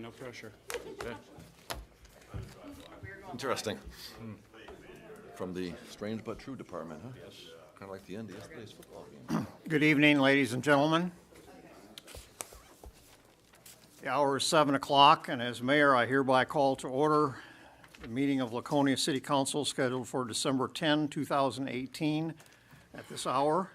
man, no pressure. Okay. Interesting. From the strange but true department, huh? Yes. Kind of like the end of yesterday's football game. Good evening, ladies and gentlemen. The hour is 7 o'clock, and as mayor, I hereby call to order the meeting of Laconia City Council scheduled for December 10, 2018 at this hour.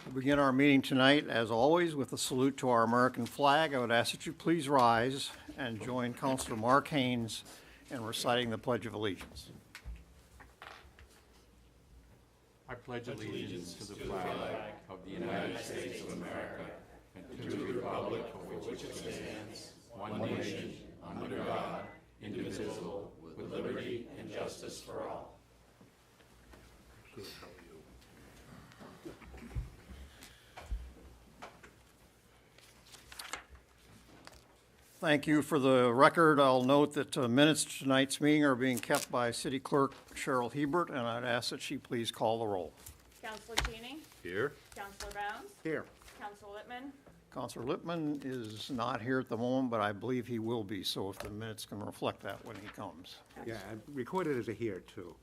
We'll begin our meeting tonight, as always, with a salute to our American flag. I would ask that you please rise and join Councilor Mark Haynes in reciting the Pledge of Allegiance. I pledge allegiance to the flag of the United States of America and to the republic for which it stands, one nation, under God, indivisible, with liberty and justice for all. Thank you. For the record, I'll note that minutes to tonight's meeting are being kept by City Clerk Cheryl Hebert, and I'd ask that she please call the roll. Councilor Cheney? Here. Councilor Bounds? Here. Councilor Littman? Councilor Lippman is not here at the moment, but I believe he will be, so if the minutes can reflect that when he comes. Yeah, I recorded as a here, too.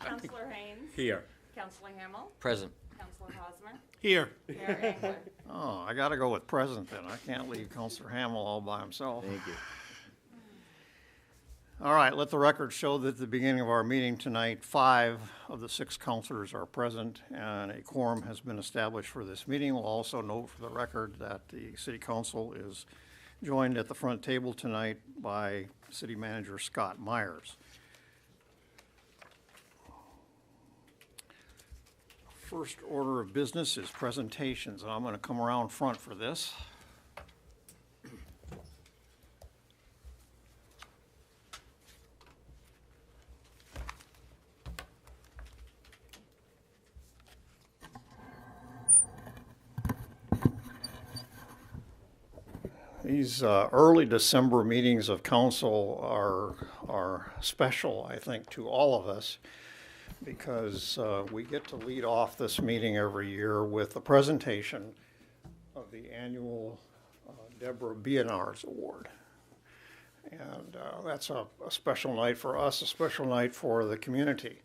Councilor Haynes? Here. Councilor Hamel? Present. Councilor Hosmer? Here. Mayor Engler? Oh, I gotta go with present then. I can't leave Councilor Hamel all by himself. Thank you. All right, let the record show that at the beginning of our meeting tonight, 5 of the 6 councilors are present and a quorum has been established for this meeting. We'll also note for the record that the city council is joined at the front table tonight by City Manager Scott Myers. First order of business is presentations, and I'm going to come around front for this. These early December meetings of council are special, I think, to all of us, because we get to lead off this meeting every year with the presentation of the annual Deborah Bionars Award. And that's a special night for us, a special night for the community.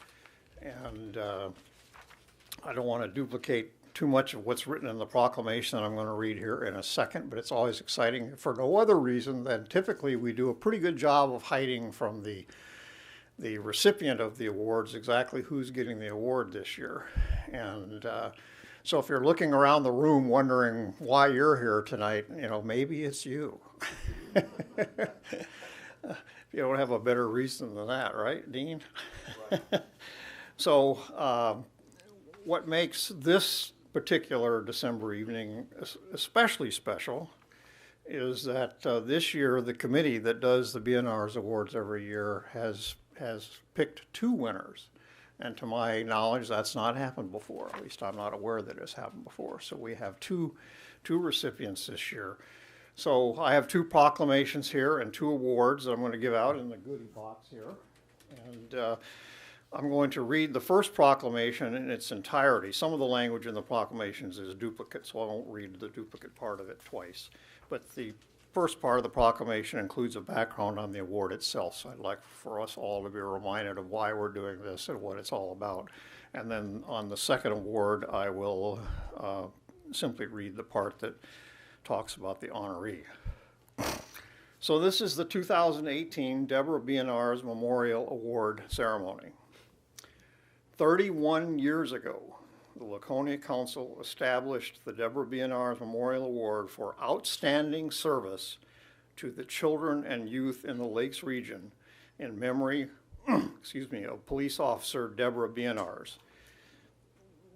And I don't want to duplicate too much of what's written in the proclamation that I'm going to read here in a second, but it's always exciting for no other reason than typically we do a pretty good job of hiding from the recipient of the awards exactly who's getting the award this year. And so if you're looking around the room wondering why you're here tonight, you know, maybe it's you. You don't have a better reason than that, right, Dean? Right. So what makes this particular December evening especially special is that this year the committee that does the Bionars Awards every year has picked 2 winners. And to my knowledge, that's not happened before. At least I'm not aware that it's happened before. So we have two recipients this year. So I have 2 proclamations here and 2 awards that I'm going to give out in the goodie box here. And I'm going to read the first proclamation in its entirety. Some of the language in the proclamations is duplicate, so I won't read the duplicate part of it twice. But the first part of the proclamation includes a background on the award itself, so I'd like for us all to be reminded of why we're doing this and what it's all about. And then on the second award, I will simply read the part that talks about the honoree. So this is the 2018 Deborah Bionars Memorial Award Ceremony. 31 years ago, the Laconia Council established the Deborah Bionars Memorial Award for outstanding service to the children and youth in the Lakes region in memory of police officer Deborah Bionars.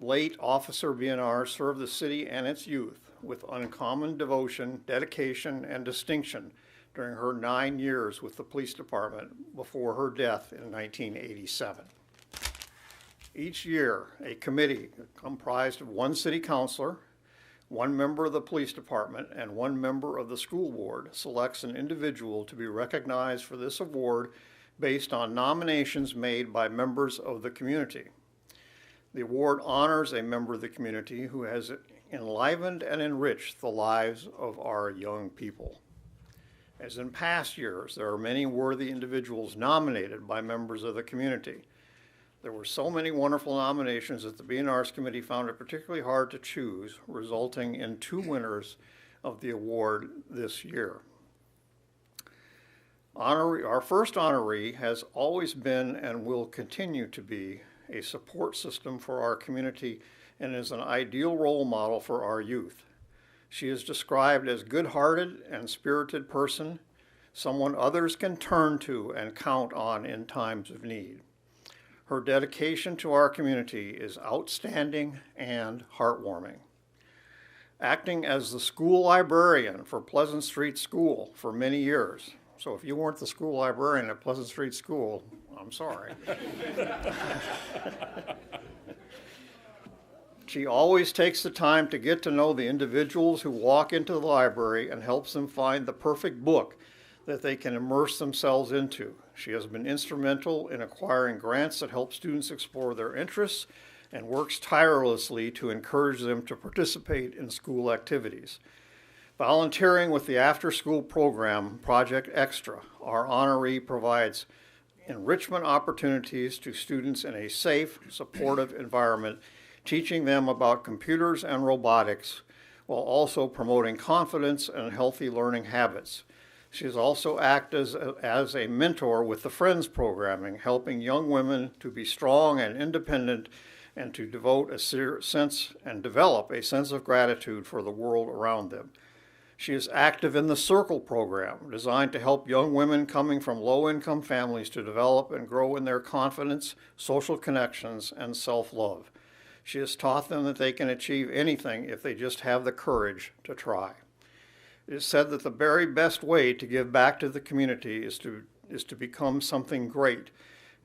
Late Officer Bionars served the city and its youth with uncommon devotion, dedication, and distinction during her 9 years with the police department before her death in 1987. Each year, a committee comprised of 1 city councilor, 1 member of the police department, and 1 member of the school board selects an individual to be recognized for this award based on nominations made by members of the community. The award honors a member of the community who has enlivened and enriched the lives of our young people. As in past years, there are many worthy individuals nominated by members of the community. There were so many wonderful nominations that the B&R's committee found it particularly hard to choose, resulting in 2 winners of the award this year. Our first honoree has always been and will continue to be a support system for our community and is an ideal role model for our youth. She is described as good-hearted and spirited person, someone others can turn to and count on in times of need. Her dedication to our community is outstanding and heartwarming. Acting as the school librarian for Pleasant Street School for many years. So if you weren't the school librarian at Pleasant Street School, I'm sorry. She always takes the time to get to know the individuals who walk into the library and helps them find the perfect book that they can immerse themselves into. She has been instrumental in acquiring grants that help students explore their interests and works tirelessly to encourage them to participate in school activities. Volunteering with the after-school program, Project Extra, our honoree provides enrichment opportunities to students in a safe, supportive environment, teaching them about computers and robotics while also promoting confidence and healthy learning habits. She has also acted as a mentor with the Friends programming, helping young women to be strong and independent and to develop a sense of gratitude for the world around them. She is active in the Circle program, designed to help young women coming from low-income families to develop and grow in their confidence, social connections, and self-love. She has taught them that they can achieve anything if they just have the courage to try. It is said that the very best way to give back to the community is to become something great.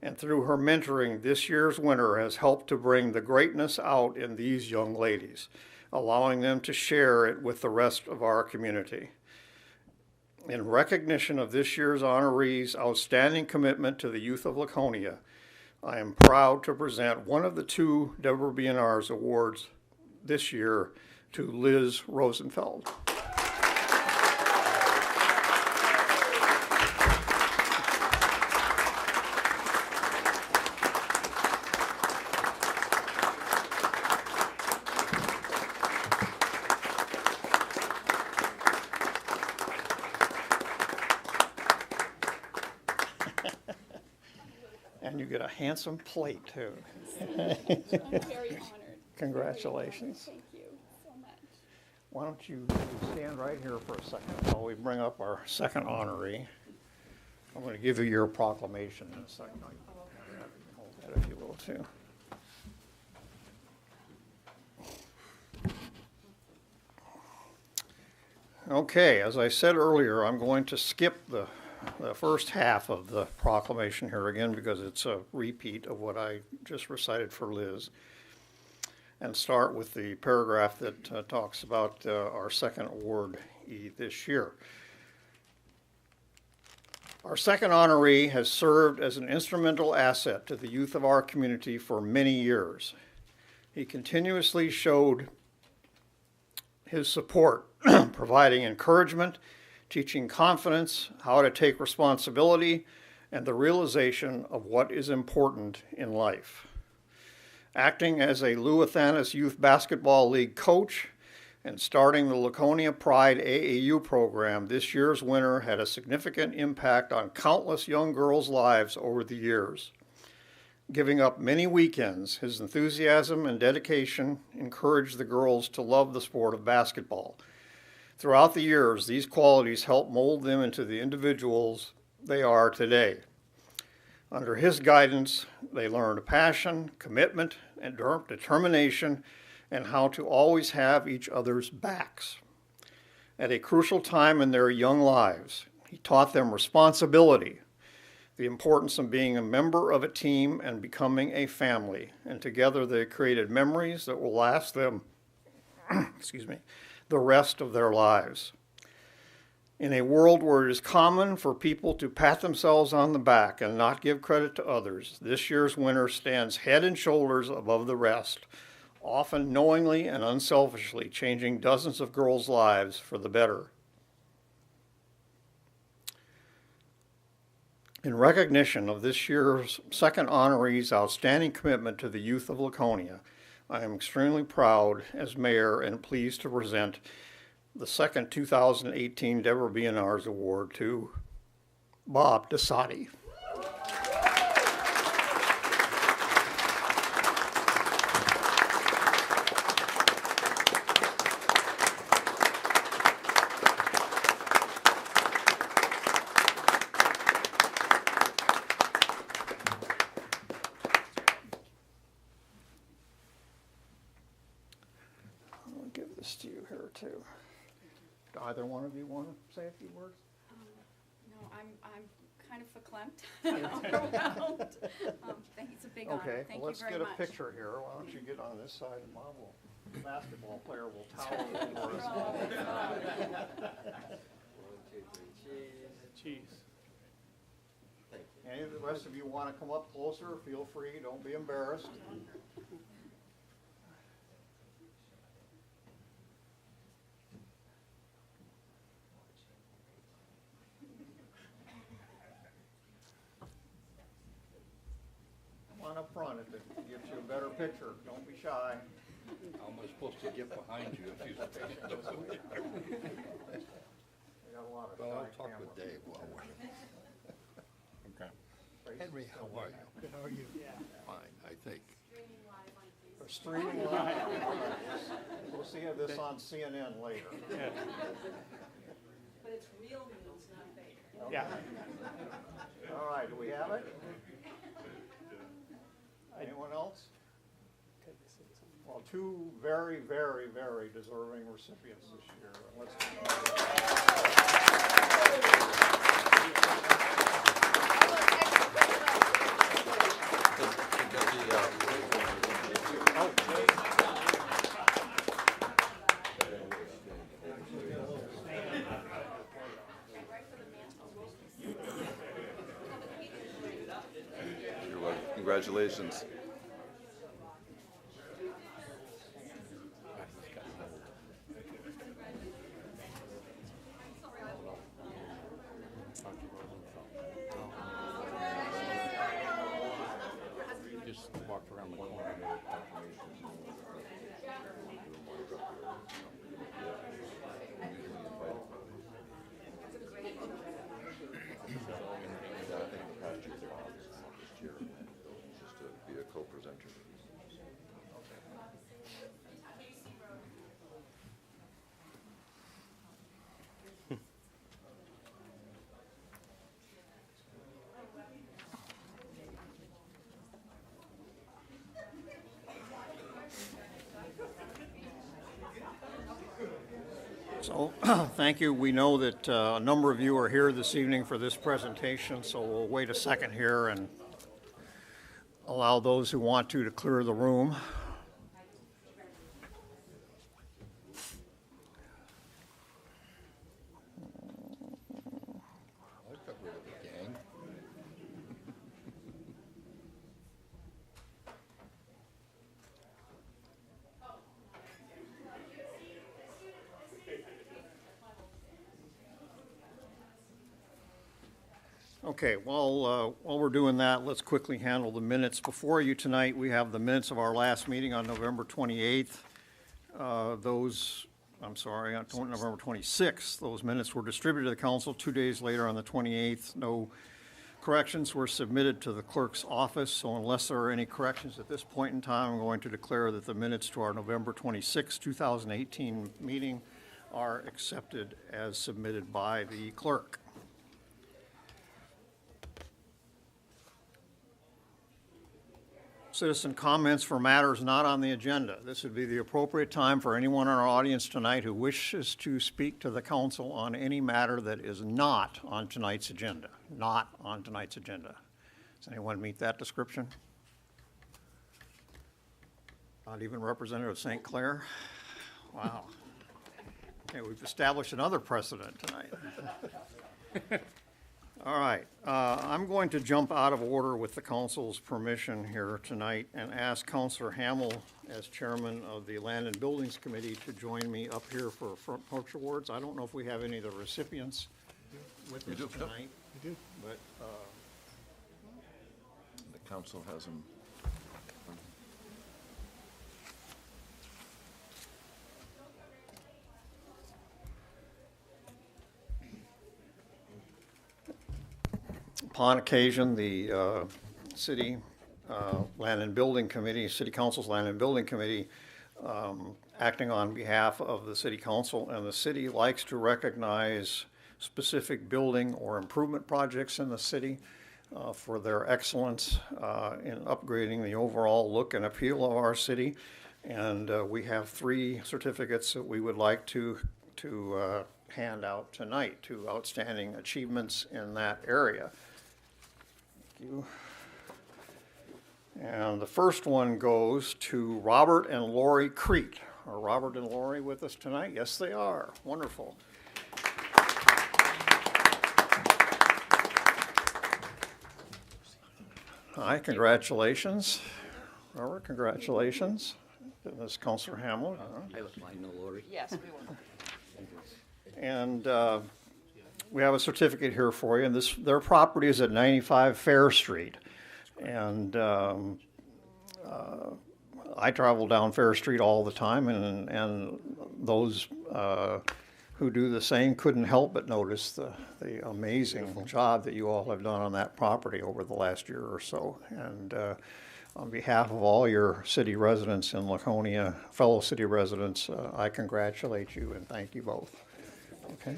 And through her mentoring, this year's winner has helped to bring the greatness out in these young ladies, allowing them to share it with the rest of our community. In recognition of this year's honoree's outstanding commitment to the youth of Laconia, I am proud to present one of the 2 Deborah B&R's awards this year to Liz Rosenfeld. And you get a handsome plate, too. I'm very honored. Congratulations. Thank you so much. Why don't you stand right here for a second while we bring up our second honoree. I'm going to give you your proclamation in a second. Hold that if you will, too. Okay, as I said earlier, I'm going to skip the first half of the proclamation here again because it's a repeat of what I just recited for Liz, and start with the paragraph that talks about our second awardee this year. Our second honoree has served as an instrumental asset to the youth of our community for many years. He continuously showed his support, providing encouragement, teaching confidence, how to take responsibility, and the realization of what is important in life. Acting as a Lou Athanas Youth Basketball League coach and starting the Laconia Pride AAU program, this year's winner had a significant impact on countless young girls' lives over the years. Giving up many weekends, his enthusiasm and dedication encouraged the girls to love the sport of basketball. Throughout the years, these qualities helped mold them into the individuals they are today. Under his guidance, they learned passion, commitment, and determination, and how to always have each other's backs. At a crucial time in their young lives, he taught them responsibility, the importance of being a member of a team and becoming a family, and together they created memories that will last them the rest of their lives. In a world where it is common for people to pat themselves on the back and not give credit to others, this year's winner stands head and shoulders above the rest, often knowingly and unselfishly changing dozens of girls' lives for the better. In recognition of this year's second honoree's outstanding commitment to the youth of Laconia, I am extremely proud as mayor and pleased to present the second 2018 Deborah Bionars Award to Bob Dasati. I'll give this to you here too. Do either one of you want to say a few words? No, I'm kind of verklempt, overwhelmed. It's a big honor. Okay, Thank well, you let's very get a much. picture here. Why don't you get on this side and Bob will, the basketball player will towel over us. Cheese. Any of the rest of you want to come up closer, feel free, don't be embarrassed. Come on up front if it gives you a better picture, don't be shy. How am I supposed to get behind you if you stand over there? We got a lot of Well, I'll shy talk cameras. with Dave while we're. Okay. Henry, how are you? Good, how are you? Fine, I think. We're streaming live. We'll see this on CNN later. But it's real news, not fake. Yeah. All right, do we have it? Anyone else? Well, two very, very, very deserving recipients this year. Congratulations. Just walked around the corner. Just to be a co-presenter. So, thank you. We know that a number of you are here this evening for this presentation, so we'll wait a second here and allow those who want to clear the room. I got rid of the gang. Okay, while we're doing that, let's quickly handle the minutes. Before you tonight, we have the minutes of our last meeting on November 28th. On November 26th. Those minutes were distributed to the council 2 days later on the 28th. No corrections were submitted to the clerk's office, so unless there are any corrections at this point in time, I'm going to declare that the minutes to our November 26, 2018 meeting are accepted as submitted by the clerk. Citizen comments for matters not on the agenda. This would be the appropriate time for anyone in our audience tonight who wishes to speak to the council on any matter that is not on tonight's agenda. Not on tonight's agenda. Does anyone meet that description? Not even Representative St. Clair? Wow. Okay, we've established another precedent tonight. All right, I'm going to jump out of order with the council's permission here tonight and ask Councilor Hamel, as chairman of the Land and Buildings Committee, to join me up here for Front Porch Awards. I don't know if we have any of the recipients with We us do, yep. tonight. We do. But, The council has them. upon occasion, the city Land and Building Committee, City Council's Land and Building Committee, acting on behalf of the city council, and the city likes to recognize specific building or improvement projects in the city for their excellence in upgrading the overall look and appeal of our city. And we have 3 certificates that we would like to hand out tonight to outstanding achievements in that area. Thank you. And the first one goes to Robert and Lori Crete. Are Robert and Lori with us tonight? Yes, they are. Wonderful. Hi, congratulations. Robert, congratulations. Ms. Councilor Hamel. I was fine, no Lori. Yes, we will. And we have a certificate here for you, and their property is at 95 Fair Street. And I travel down Fair Street all the time, and those who do the same couldn't help but notice the amazing job that you all have done on that property over the last year or so. And on behalf of all your city residents in Laconia, fellow city residents, I congratulate you and thank you both. Okay?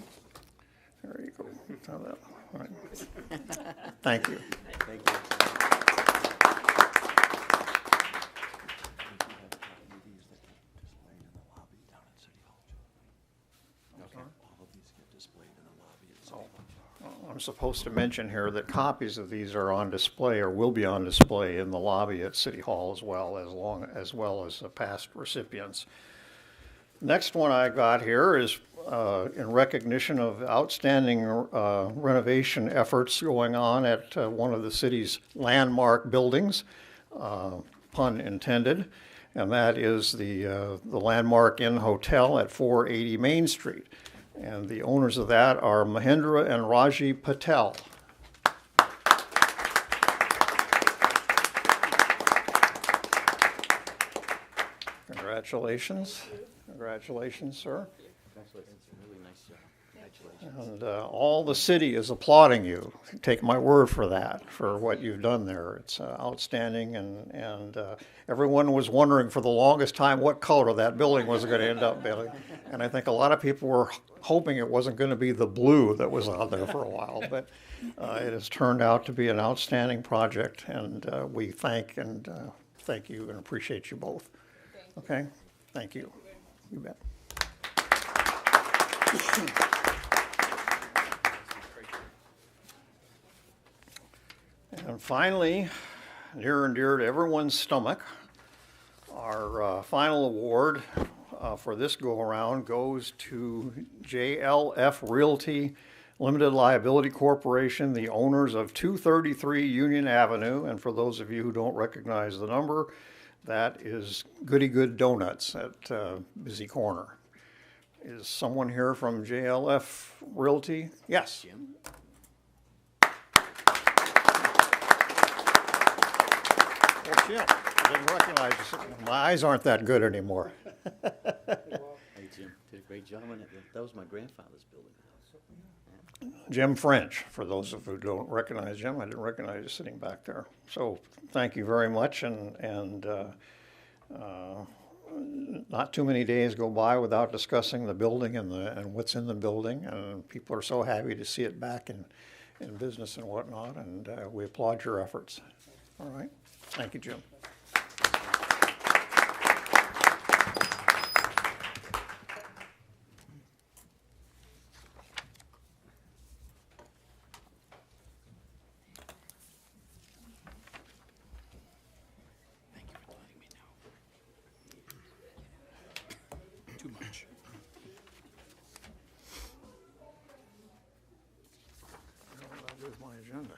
There you go. Have that. All right. Thank you. Thank you. I'm supposed to mention here that copies of these are on display or will be on display in the lobby at City Hall as well as past recipients. Next one I got here is in recognition of outstanding renovation efforts going on at one of the city's landmark buildings, pun intended, and that is the Landmark Inn Hotel at 480 Main Street. And the owners of that are Mahendra and Raji Patel. Congratulations. Congratulations, sir. Congratulations, really nice job. Congratulations. And all the city is applauding you. Take my word for that, for what you've done there. It's outstanding, and everyone was wondering for the longest time what color that building was going to end up being. And I think a lot of people were hoping it wasn't going to be the blue that was on there for a while, but it has turned out to be an outstanding project, and we thank you and appreciate you both. Okay? Thank you. You bet. And finally, near and dear to everyone's stomach, our final award for this go-around goes to JLF Realty Limited Liability Corporation, the owners of 233 Union Avenue. And for those of you who don't recognize the number, that is Goody Good Donuts at Busy Corner. Is someone here from JLF Realty? Yes. Jim? Oh, Jim, I didn't recognize you. My eyes aren't that good anymore. Hey, Jim, did a great job on it. That was my grandfather's building. Jim French, for those of you who don't recognize Jim, I didn't recognize you sitting back there. So thank you very much, and not too many days go by without discussing the building and what's in the building, and people are so happy to see it back in business and whatnot, and we applaud your efforts. All right, thank you, Jim. Thank you for letting me know. Too much. There's my my agenda?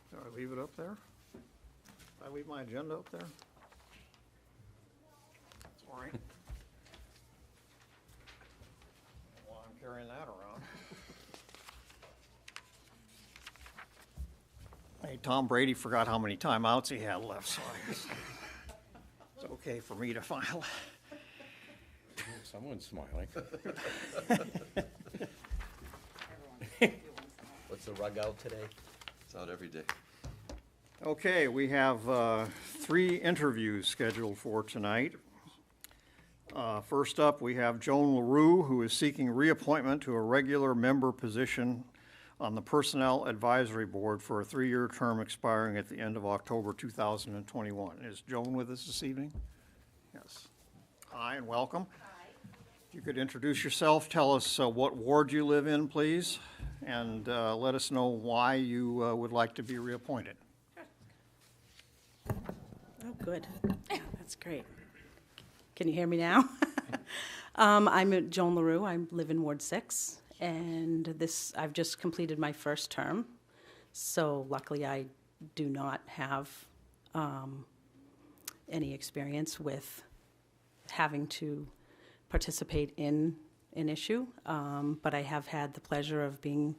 Did I leave it up there? Did I leave my agenda up there? It's all right. While I'm carrying that around. Hey, Tom Brady forgot how many timeouts he had left, so I guess it's okay for me to file. Someone's smiling. What's the rug out today? It's out every day. Okay, we have 3 interviews scheduled for tonight. First up, we have Joan LaRue, who is seeking reappointment to a regular member position on the Personnel Advisory Board for a 3-year term expiring at the end of October 2021. Is Joan with us this evening? Yes. Hi, and welcome. If you could introduce yourself, tell us what ward you live in, please, and let us know why you would like to be reappointed. Oh, good. Yeah, that's great. Can you hear me now? I'm Joan LaRue. I live in Ward 6, and I've just completed my first term, so luckily I do not have any experience with having to participate in an issue, but I have had the pleasure of being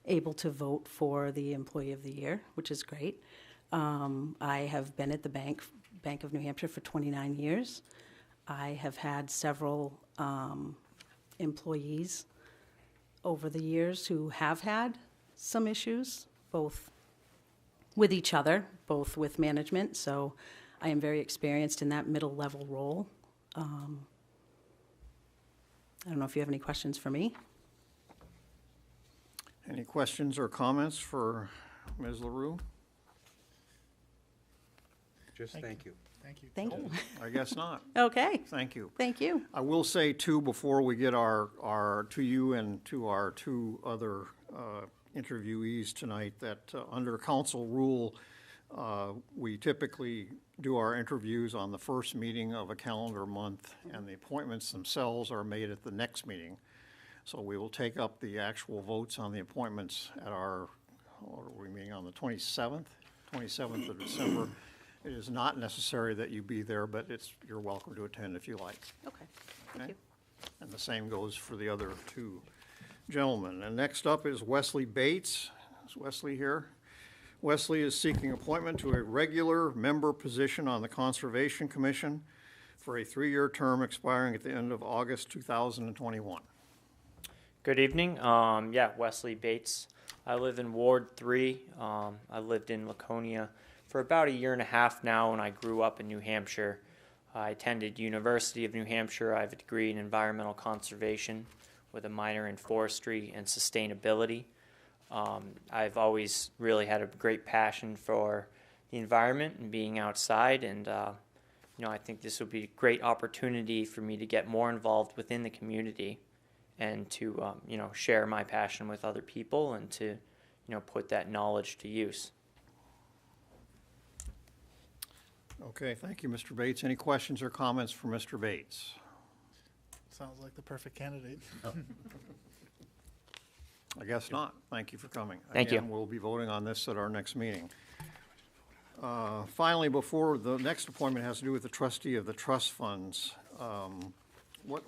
able to vote for the Employee of the Year, which is great. I have been at the Bank of New Hampshire for 29 years. I have had several employees over the years who have had some issues, both with each other, both with management, so I am very experienced in that middle level role. I don't know if you have any questions for me. Any questions or comments for Ms. LaRue? Just thank you. Thank you. I guess not. Okay, Thank you. thank you. I will say too, before we get our to you and to our 2 other interviewees tonight, that under council rule, we typically do our interviews on the first meeting of a calendar month, and the appointments themselves are made at the next meeting. So we will take up the actual votes on the appointments at our, what are we meeting on the 27th of December. It is not necessary that you be there, but you're welcome to attend if you like. Okay, thank Okay. you. And the same goes for the other 2 gentlemen. And next up is Wesley Bates. Is Wesley here? Wesley is seeking appointment to a regular member position on the Conservation Commission for a 3-year term expiring at the end of August 2021. Good evening. Wesley Bates. I live in Ward 3. I lived in Laconia for about 1.5 years now, and I grew up in New Hampshire. I attended University of New Hampshire. I have a degree in environmental conservation with a minor in forestry and sustainability. I've always really had a great passion for the environment and being outside, and I think this would be a great opportunity for me to get more involved within the community and to share my passion with other people and to put that knowledge to use. Okay, thank you, Mr. Bates. Any questions or comments for Mr. Bates? Sounds like the perfect candidate. I guess not. Thank you for coming. Thank you. Again, we'll be voting on this at our next meeting. Finally, before the next appointment has to do with the trustee of the trust funds, what,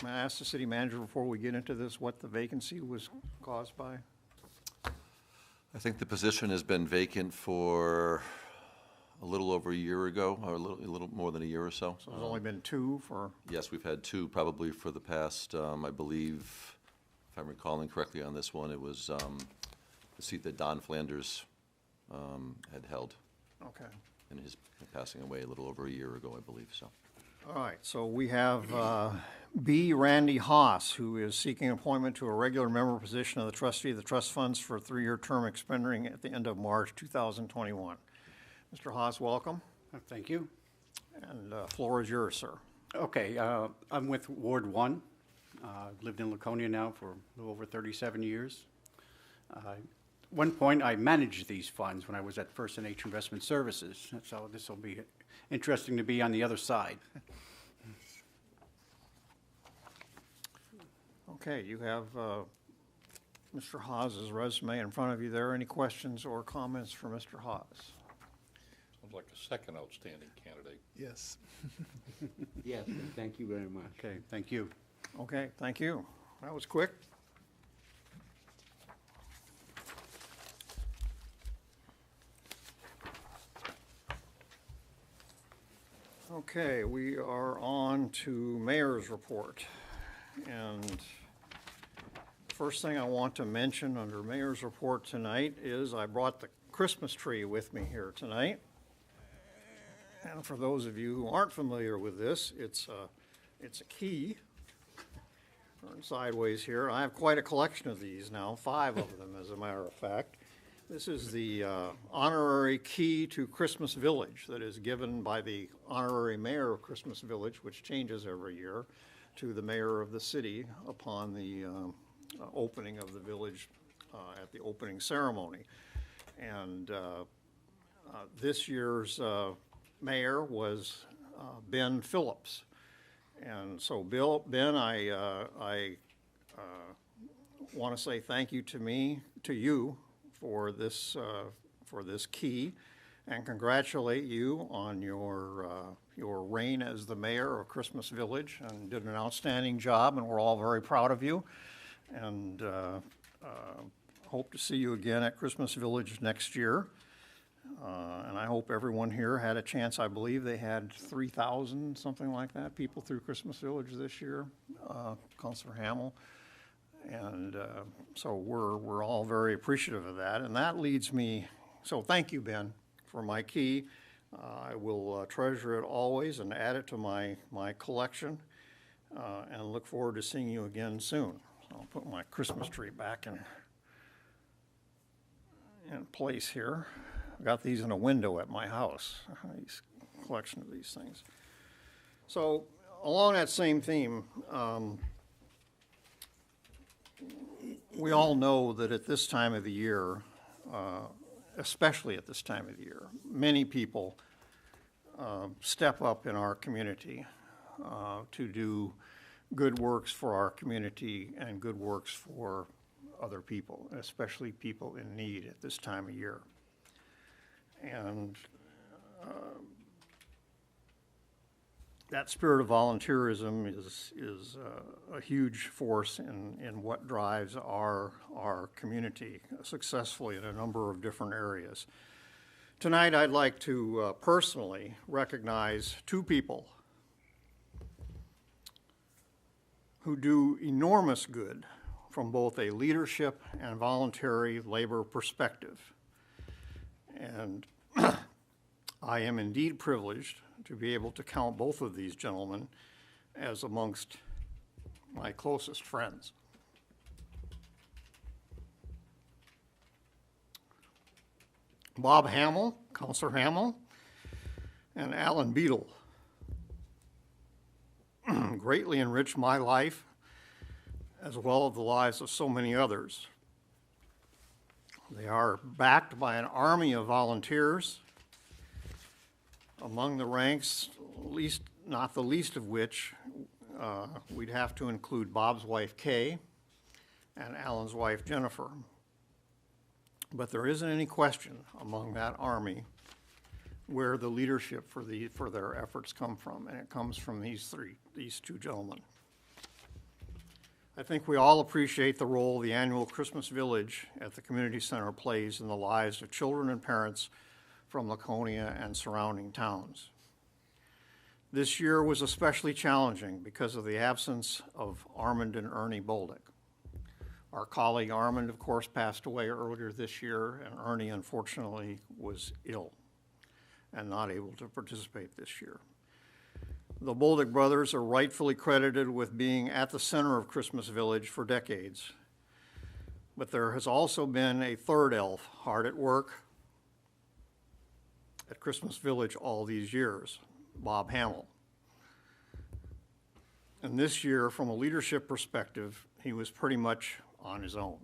may I ask the city manager before we get into this, what the vacancy was caused by? I think the position has been vacant for a little over a year ago, or a little more than a year or so. So there's only been 2 for, Yes, we've had 2 probably for the past, I believe, if I'm recalling correctly on this one, it was the seat that Don Flanders had held okay. in his passing away a little over a year ago, I believe, so. All right, so we have B. Randy Haas, who is seeking appointment to a regular member position of the trustee of the trust funds for a 3-year term expiring at the end of March 2021. Mr. Haas, welcome, Thank you. and floor is yours, sir. Okay, I'm with Ward 1. Lived in Laconia now for a little over 37 years. At one point, I managed these funds when I was at First and H Investment Services, so this will be interesting to be on the other side. Okay, you have Mr. Haas's resume in front of you there. Any questions or comments for Mr. Haas? Sounds like a second outstanding candidate. Yes. Yes, thank you very much. Okay, thank you. Okay, thank you. That was quick. Okay, we are on to mayor's report. And first thing I want to mention under mayor's report tonight is I brought the Christmas tree with me here tonight. And for those of you who aren't familiar with this, it's a key. Turn sideways here. I have quite a collection of these now, 5 of them as a matter of fact. This is the honorary key to Christmas Village that is given by the honorary mayor of Christmas Village, which changes every year, to the mayor of the city upon the opening of the village at the opening ceremony. And this year's mayor was Ben Phillips. And so Ben, I want to say thank you to you for this key, and congratulate you on your reign as the mayor of Christmas Village, and did an outstanding job, and we're all very proud of you. And hope to see you again at Christmas Village next year. And I hope everyone here had a chance. I believe they had 3,000, something like that, people through Christmas Village this year, Councilor Hamel. And so we're all very appreciative of that. And that leads me, so thank you, Ben, for my key. I will treasure it always and add it to my collection, and look forward to seeing you again soon. So I'll put my Christmas tree back in place here. I got these in a window at my house, these collection of these things. So along that same theme, we all know that at this time of the year, especially at this time of the year, many people step up in our community to do good works for our community and good works for other people, especially people in need at this time of year. And that spirit of volunteerism is a huge force in what drives our community successfully in a number of different areas. Tonight, I'd like to personally recognize 2 people who do enormous good from both a leadership and voluntary labor perspective. And I am indeed privileged to be able to count both of these gentlemen as amongst my closest friends. Bob Hamel, Councilor Hamel, and Alan Beadle greatly enriched my life as well as the lives of so many others. They are backed by an army of volunteers, among the ranks, not the least of which we'd have to include Bob's wife Kay and Alan's wife Jennifer. But there isn't any question among that army where the leadership for their efforts come from, and it comes from these 2 gentlemen. I think we all appreciate the role the annual Christmas Village at the Community Center plays in the lives of children and parents from Laconia and surrounding towns. This year was especially challenging because of the absence of Armand and Ernie Bolduc. Our colleague Armand, of course, passed away earlier this year, and Ernie, unfortunately, was ill and not able to participate this year. The Bolduc brothers are rightfully credited with being at the center of Christmas Village for decades, but there has also been a 3rd elf hard at work at Christmas Village all these years, Bob Hamel. And this year, from a leadership perspective, he was pretty much on his own.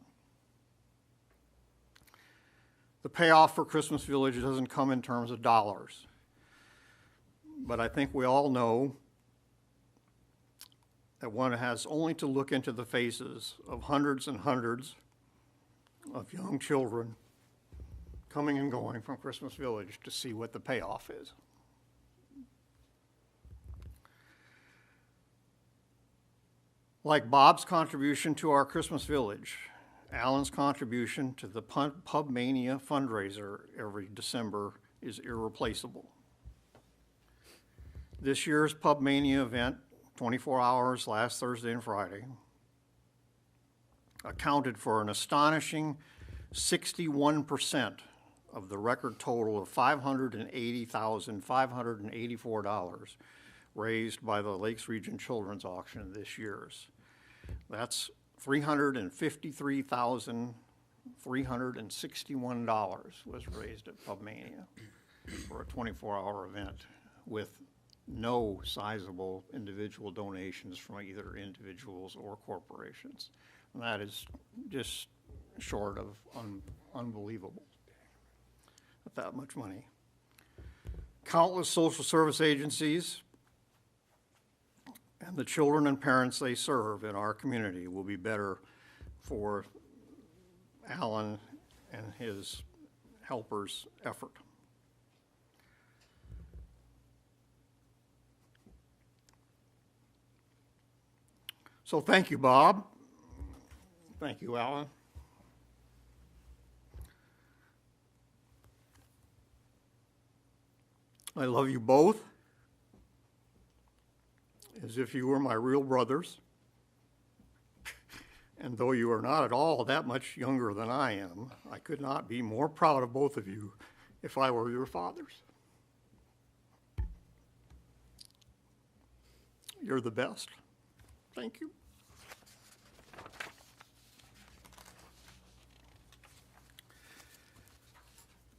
The payoff for Christmas Village doesn't come in terms of dollars, but I think we all know that one has only to look into the faces of hundreds and hundreds of young children coming and going from Christmas Village to see what the payoff is. Like Bob's contribution to our Christmas Village, Alan's contribution to the Pub Mania fundraiser every December is irreplaceable. This year's Pub Mania event, 24 hours last Thursday and Friday, accounted for an astonishing 61% of the record total of $580,584 raised by the Lakes Region Children's Auction this year's. That's $353,361 was raised at Pub Mania for a 24-hour event with no sizable individual donations from either individuals or corporations. And that is just short of unbelievable, with that much money. Countless social service agencies and the children and parents they serve in our community will be better for Alan and his helpers' effort. So thank you, Bob. Thank you, Alan. I love you both as if you were my real brothers. And though you are not at all that much younger than I am, I could not be more proud of both of you if I were your fathers. You're the best. Thank you.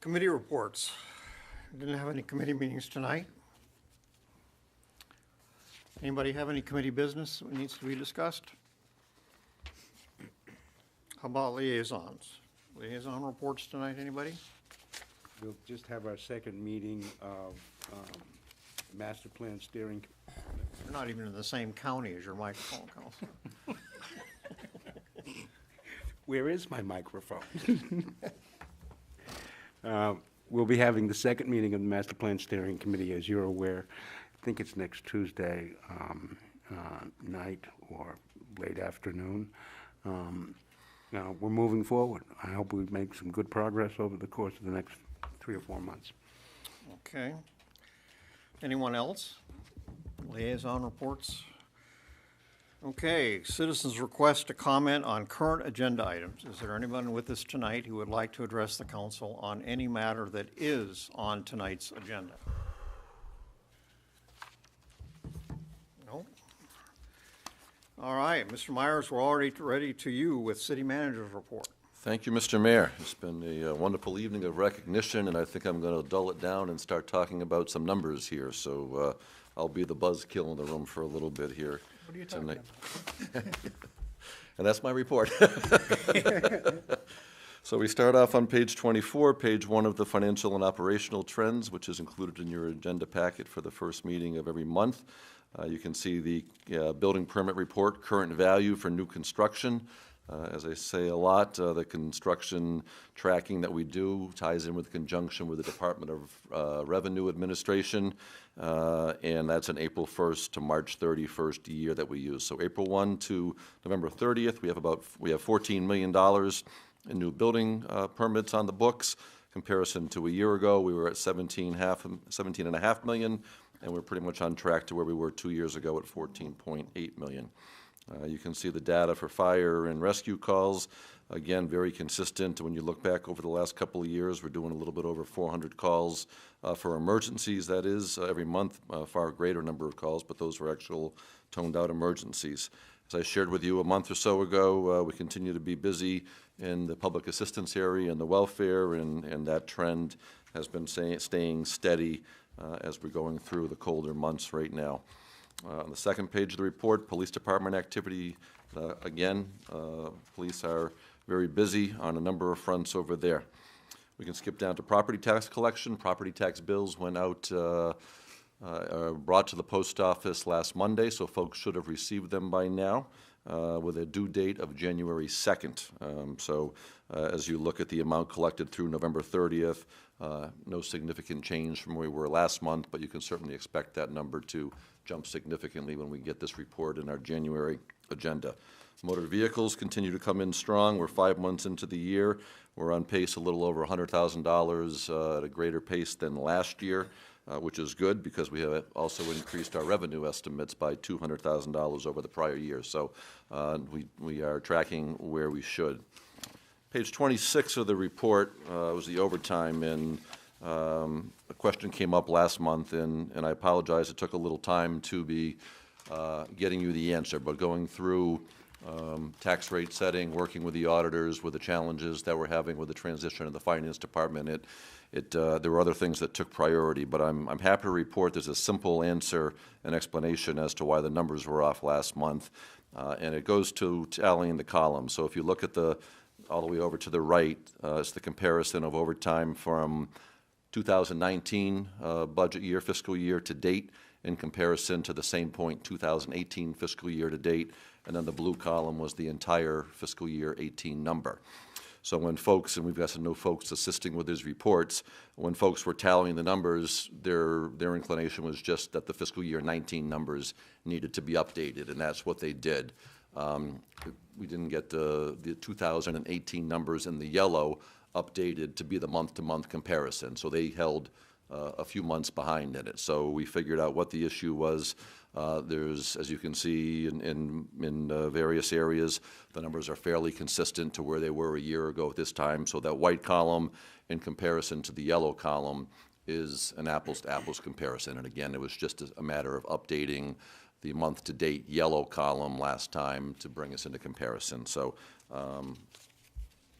Committee reports. Didn't have any committee meetings tonight. Anybody have any committee business that needs to be discussed? How about liaisons? Liaison reports tonight, anybody? We'll just have our second meeting of Master Plan Steering. You're not even in the same county as your microphone, Counselor. Where is my microphone? We'll be having the second meeting of the Master Plan Steering Committee, as you're aware. I think it's next Tuesday night or late afternoon. Now, we're moving forward. I hope we make some good progress over the course of the next 3 or 4 months. Okay. Anyone else? Liaison reports? Okay, citizens' request to comment on current agenda items. Is there anyone with us tonight who would like to address the council on any matter that is on tonight's agenda? No? All right, Mr. Myers, we're already ready to you with city manager's report. Thank you, Mr. Mayor. It's been a wonderful evening of recognition, and I think I'm going to dull it down and start talking about some numbers here. So I'll be the buzzkill in the room for a little bit here What are you talking tonight. about? And that's my report. So we start off on page 24, page 1 of the financial and operational trends, which is included in your agenda packet for the first meeting of every month. You can see the building permit report, current value for new construction. As I say a lot, the construction tracking that we do ties in with conjunction with the Department of Revenue Administration, and that's an April 1st to March 31st year that we use. So April 1 to November 30th, we have $14 million in new building permits on the books. Comparison to a year ago, we were at 17.5 million, and we're pretty much on track to where we were 2 years ago at 14.8 million. You can see the data for fire and rescue calls. Again, very consistent. When you look back over the last couple of years, we're doing a little bit over 400 calls for emergencies, that is, every month, far greater number of calls, but those were actual toned-out emergencies. As I shared with you a month or so ago, we continue to be busy in the public assistance area and the welfare, and that trend has been staying steady as we're going through the colder months right now. On the second page of the report, police department activity, again, police are very busy on a number of fronts over there. We can skip down to property tax collection. Property tax bills went out, brought to the post office last Monday, so folks should have received them by now. with a due date of January 2nd. As you look at the amount collected through November 30th, no significant change from where we were last month, but you can certainly expect that number to jump significantly when we get this report in our January agenda. Motor vehicles continue to come in strong. We're 5 months into the year. We're on pace a little over $100,000 at a greater pace than last year, which is good because we have also increased our revenue estimates by $200,000 over the prior year. So we are tracking where we should. Page 26 of the report was the overtime, and a question came up last month, and I apologize, it took a little time to be getting you the answer, but going through tax rate setting, working with the auditors, with the challenges that we're having with the transition of the finance department, there were other things that took priority, but I'm happy to report there's a simple answer and explanation as to why the numbers were off last month, and it goes to tallying the columns. So if you look at all the way over to the right, it's the comparison of overtime from 2019 budget year, fiscal year to date, in comparison to the same point 2018 fiscal year to date, and then the blue column was the entire fiscal year 18 number. So when folks, and we've got some new folks assisting with these reports, when folks were tallying the numbers, their inclination was just that the fiscal year 19 numbers needed to be updated, and that's what they did. We didn't get the 2018 numbers in the yellow updated to be the month-to-month comparison, so they held a few months behind in it. So we figured out what the issue was. There's, as you can see in various areas, the numbers are fairly consistent to where they were a year ago at this time. So that white column in comparison to the yellow column is an apples-to-apples comparison. And again, it was just a matter of updating the month-to-date yellow column last time to bring us into comparison. So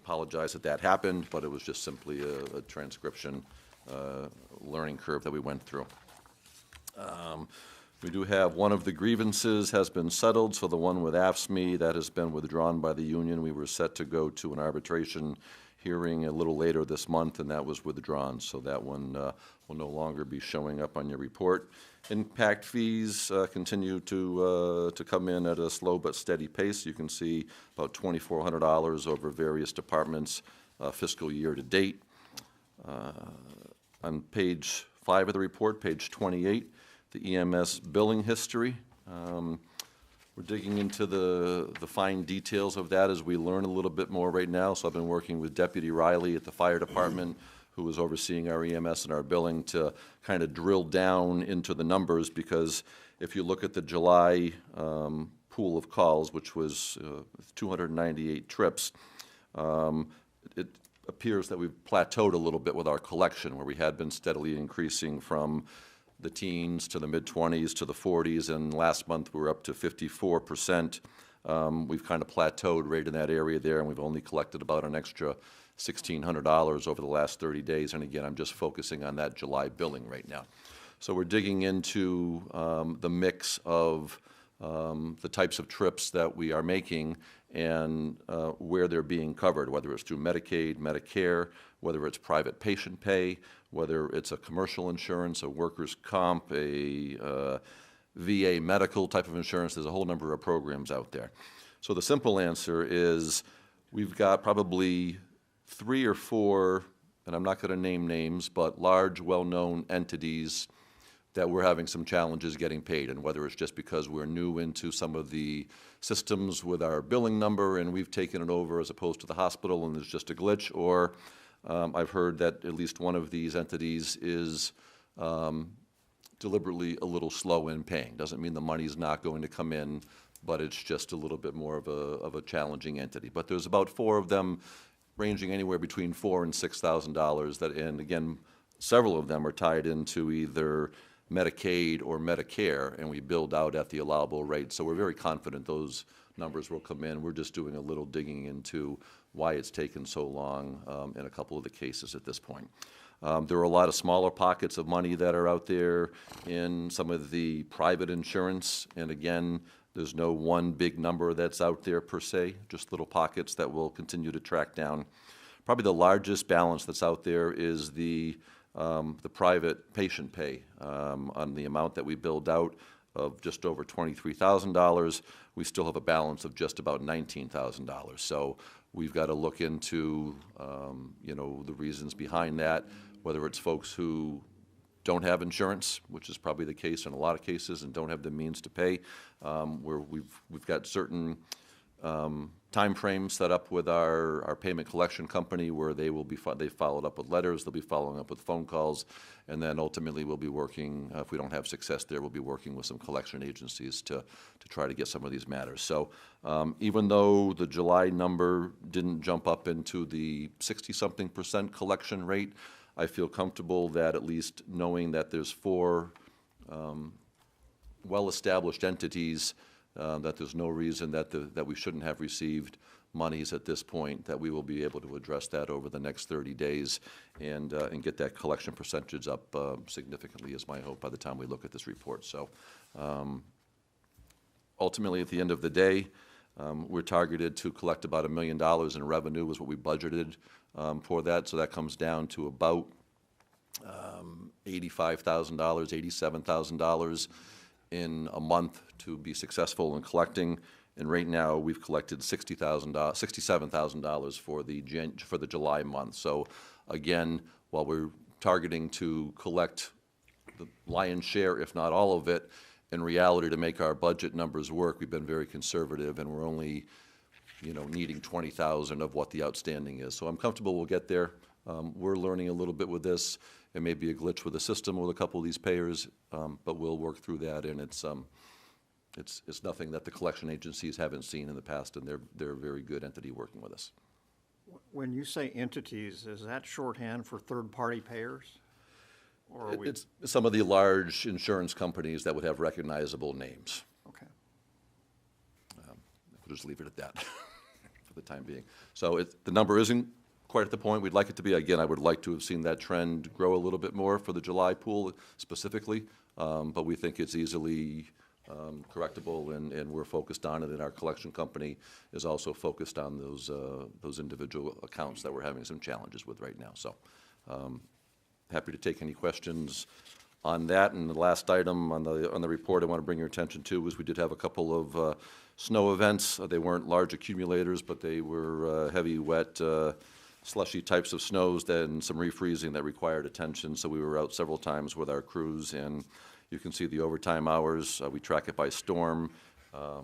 apologize that happened, but it was just simply a transcription learning curve that we went through. We do have one of the grievances has been settled, so the one with AFSCME, that has been withdrawn by the union. We were set to go to an arbitration hearing a little later this month, and that was withdrawn, so that one will no longer be showing up on your report. Impact fees continue to come in at a slow but steady pace. You can see about $2,400 over various departments fiscal year to date. On page 5 of the report, page 28, the EMS billing history. We're digging into the fine details of that as we learn a little bit more right now. So I've been working with Deputy Riley at the fire department, who is overseeing our EMS and our billing, to kind of drill down into the numbers, because if you look at the July pool of calls, which was 298 trips, it appears that we've plateaued a little bit with our collection, where we had been steadily increasing from the teens to the mid-20s to the 40s, and last month we were up to 54%. We've kind of plateaued right in that area there, and we've only collected about an extra $1,600 over the last 30 days, and again, I'm just focusing on that July billing right now. So we're digging into the mix of the types of trips that we are making and where they're being covered, whether it's through Medicaid, Medicare, whether it's private patient pay, whether it's a commercial insurance, a workers' comp, a VA medical type of insurance. There's a whole number of programs out there. So the simple answer is we've got probably 3 or 4, and I'm not going to name names, but large, well-known entities that we're having some challenges getting paid, and whether it's just because we're new into some of the systems with our billing number and we've taken it over as opposed to the hospital and there's just a glitch, or I've heard that at least one of these entities is deliberately a little slow in paying. Doesn't mean the money's not going to come in, but it's just a little bit more of a challenging entity. But there's about 4 of them, ranging anywhere between $4,000 and $6,000, that, and again, several of them are tied into either Medicaid or Medicare, and we build out at the allowable rate. So we're very confident those numbers will come in. We're just doing a little digging into why it's taken so long in a couple of the cases at this point. There are a lot of smaller pockets of money that are out there in some of the private insurance, and again, there's no one big number that's out there per se, just little pockets that we'll continue to track down. Probably the largest balance that's out there is the private patient pay on the amount that we billed out. of just over $23,000. We still have a balance of just about $19,000. So we've got to look into, the reasons behind that, whether it's folks who don't have insurance, which is probably the case in a lot of cases, and don't have the means to pay, where we've got certain timeframes set up with our payment collection company where they followed up with letters, they'll be following up with phone calls, and then ultimately we'll be working, if we don't have success there, we'll be working with some collection agencies to try to get some of these matters. So even though the July number didn't jump up into the 60-something% collection rate, I feel comfortable that at least knowing that there's 4 well-established entities, that there's no reason that we shouldn't have received monies at this point, that we will be able to address that over the next 30 days and get that collection percentage up significantly, is my hope, by the time we look at this report. So ultimately, at the end of the day, we're targeted to collect about $1 million in revenue is what we budgeted for that. So that comes down to about $85,000, $87,000 in a month to be successful in collecting. And right now, we've collected $67,000 for the July month. So again, while we're targeting to collect the lion's share, if not all of it, in reality, to make our budget numbers work, we've been very conservative, and we're only needing 20,000 of what the outstanding is. So I'm comfortable we'll get there. We're learning a little bit with this. It may be a glitch with the system with a couple of these payers, but we'll work through that, and it's nothing that the collection agencies haven't seen in the past, and they're a very good entity working with us. When you say entities, is that shorthand for third-party payers? Or are we? It's some of the large insurance companies that would have recognizable names. Okay. We'll just leave it at that for the time being. So the number isn't quite at the point we'd like it to be. Again, I would like to have seen that trend grow a little bit more for the July pool specifically, but we think it's easily correctable, and we're focused on it, and our collection company is also focused on those individual accounts that we're having some challenges with right now. So happy to take any questions on that. And the last item on the report I want to bring your attention to was we did have a couple of snow events. They weren't large accumulators, but they were heavy, wet, slushy types of snows, then some refreezing that required attention. So we were out several times with our crews, and you can see the overtime hours. We track it by storm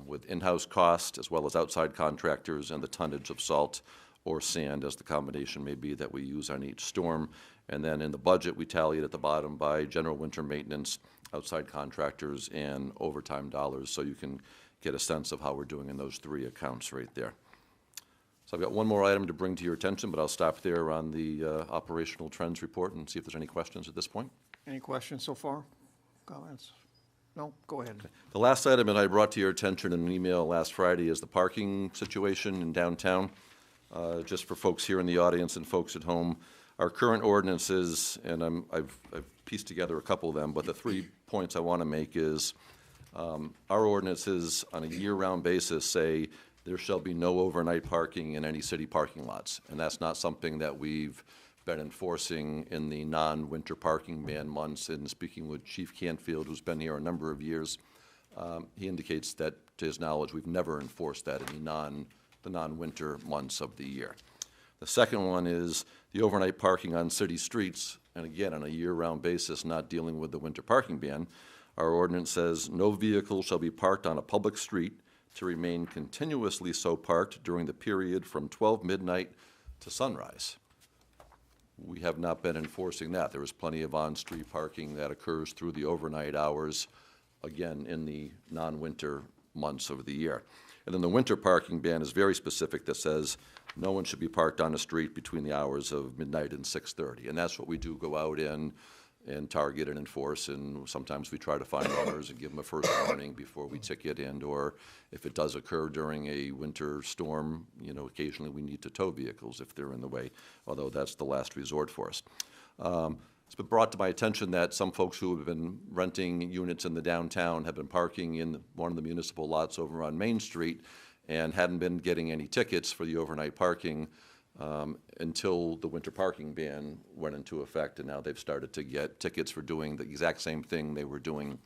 with in-house cost as well as outside contractors, and the tonnage of salt or sand, as the combination may be, that we use on each storm. And then in the budget, we tally it at the bottom by general winter maintenance, outside contractors, and overtime dollars, so you can get a sense of how we're doing in those 3 accounts right there. So I've got one more item to bring to your attention, but I'll stop there on the operational trends report and see if there's any questions at this point. Any questions so far? Comments? No? Go ahead. The last item that I brought to your attention in an email last Friday is the parking situation in downtown. Just for folks here in the audience and folks at home, our current ordinances, and I've pieced together a couple of them, but the 3 points I want to make is our ordinances on a year-round basis say there shall be no overnight parking in any city parking lots, and that's not something that we've been enforcing in the non-winter parking ban months. And speaking with Chief Canfield, who's been here a number of years, he indicates that, to his knowledge, we've never enforced that in the non-winter months of the year. The second one is the overnight parking on city streets, and again, on a year-round basis, not dealing with the winter parking ban. Our ordinance says, no vehicle shall be parked on a public street to remain continuously so parked during the period from 12 midnight to sunrise. We have not been enforcing that. There is plenty of on-street parking that occurs through the overnight hours, again, in the non-winter months of the year. And then the winter parking ban is very specific, that says no one should be parked on the street between the hours of midnight and 6:30. And that's what we do go out in and target and enforce, and sometimes we try to find owners and give them a first warning before we ticket, and or if it does occur during a winter storm, occasionally we need to tow vehicles if they're in the way, although that's the last resort for us. It's been brought to my attention that some folks who have been renting units in the downtown have been parking in one of the municipal lots over on Main Street and hadn't been getting any tickets for the overnight parking until the winter parking ban went into effect, and now they've started to get tickets for doing the exact same thing they were doing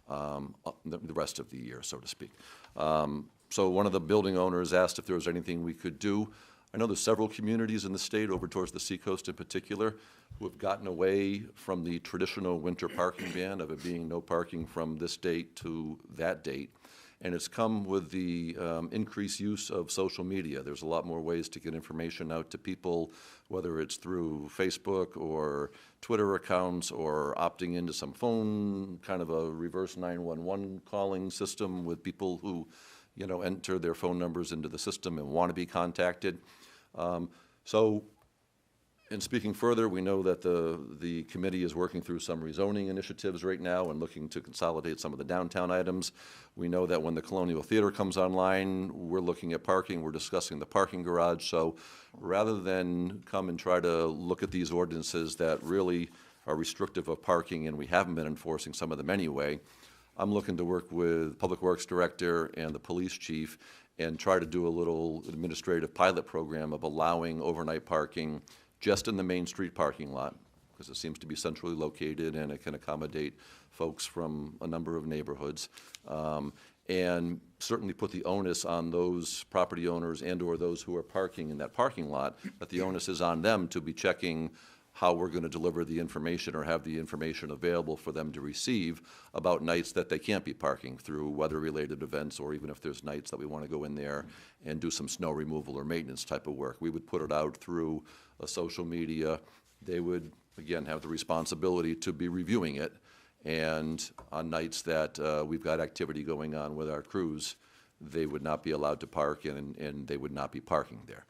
the rest of the year, so to speak. So one of the building owners asked if there was anything we could do. I know there's several communities in the state, over towards the seacoast in particular, who have gotten away from the traditional winter parking ban of it being no parking from this date to that date. And it's come with the increased use of social media. There's a lot more ways to get information out to people, whether it's through Facebook or Twitter accounts or opting into some phone, kind of a reverse 911 calling system with people who, you know, enter their phone numbers into the system and want to be contacted. So, in speaking further, we know that the committee is working through some rezoning initiatives right now and looking to consolidate some of the downtown items. We know that when the Colonial Theater comes online, we're looking at parking, we're discussing the parking garage. So rather than come and try to look at these ordinances that really are restrictive of parking, and we haven't been enforcing some of them anyway, I'm looking to work with Public Works Director and the Police Chief and try to do a little administrative pilot program of allowing overnight parking just in the Main Street parking lot, because it seems to be centrally located and it can accommodate folks from a number of neighborhoods. And certainly put the onus on those property owners and/or those who are parking in that parking lot, that the onus is on them to be checking how we're going to deliver the information or have the information available for them to receive about nights that they can't be parking through weather-related events, or even if there's nights that we want to go in there and do some snow removal or maintenance type of work. We would put it out through a social media. They would, again, have the responsibility to be reviewing it. And on nights that we've got activity going on with our crews, they would not be allowed to park, and they would not be parking there.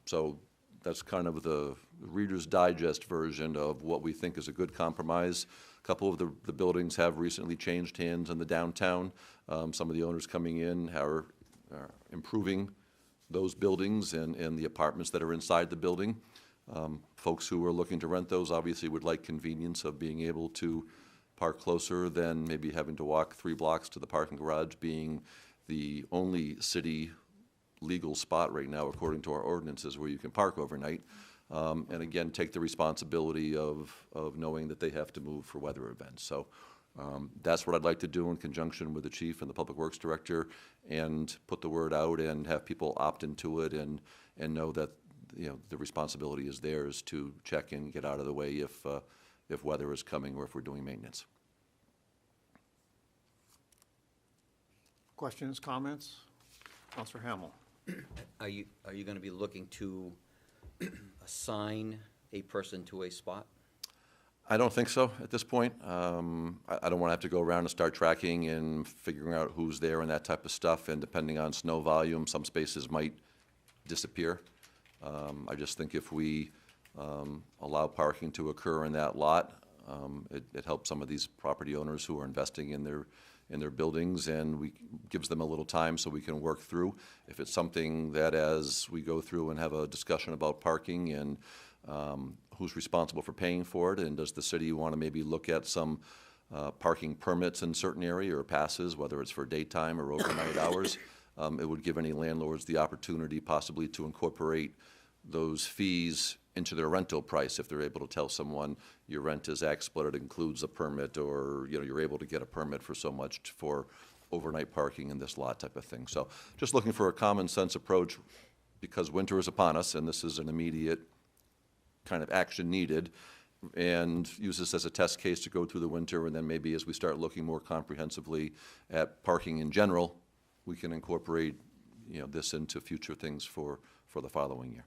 So that's kind of the Reader's Digest version of what we think is a good compromise. A couple of the buildings have recently changed hands in the downtown. Some of the owners coming in are improving those buildings and the apartments that are inside the building. Folks who are looking to rent those obviously would like convenience of being able to park closer than maybe having to walk 3 blocks to the parking garage, being the only city legal spot right now, according to our ordinances, where you can park overnight. And again, take the responsibility of knowing that they have to move for weather events. So that's what I'd like to do in conjunction with the chief and the public works director, and put the word out and have people opt into it and know that, you know, the responsibility is theirs to check and get out of the way if weather is coming or if we're doing maintenance. Questions, comments? Councilor Hamel. Are you going to be looking to assign a person to a spot? I don't think so at this point. I don't want to have to go around and start tracking and figuring out who's there and that type of stuff. And depending on snow volume, some spaces might disappear. I just think if we allow parking to occur in that lot, it helps some of these property owners who are investing in their buildings, and gives them a little time so we can work through. If it's something that, as we go through and have a discussion about parking and who's responsible for paying for it, and does the city want to maybe look at some parking permits in certain area or passes, whether it's for daytime or overnight hours, it would give any landlords the opportunity possibly to incorporate those fees into their rental price if they're able to tell someone your rent is X, but it includes a permit, or, you know, you're able to get a permit for so much for overnight parking in this lot type of thing. So just looking for a common sense approach, because winter is upon us and this is an immediate kind of action needed, and use this as a test case to go through the winter, and then maybe as we start looking more comprehensively at parking in general, we can incorporate, you know, this into future things for the following year.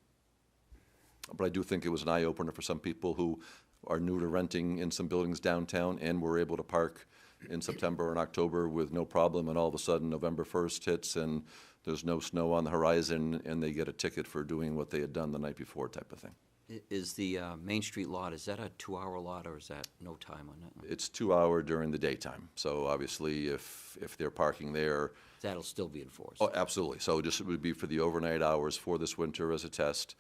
But I do think it was an eye-opener for some people who are new to renting in some buildings downtown and were able to park in September and October with no problem, and all of a sudden November 1st hits and there's no snow on the horizon and they get a ticket for doing what they had done the night before type of thing. Is the Main Street lot, is that a 2-hour lot, or is that no time on that one? It's 2-hour during the daytime. So obviously if they're parking there. That'll still be enforced? Oh, absolutely. So just it would be for the overnight hours for this winter as a test.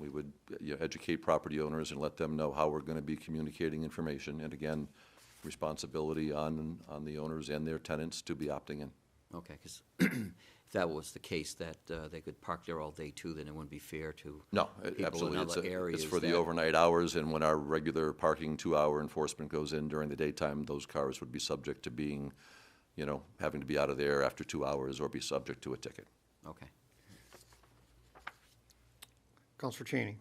We would educate property owners and let them know how we're going to be communicating information. And again, responsibility on the owners and their tenants to be opting in. Okay, because if that was the case, that they could park there all day too, then it wouldn't be fair to No, people in absolutely. other areas. It's for the that- overnight hours, and when our regular parking 2-hour enforcement goes in during the daytime, those cars would be subject to being, having to be out of there after 2 hours or be subject to a ticket. Okay. Counselor Cheney.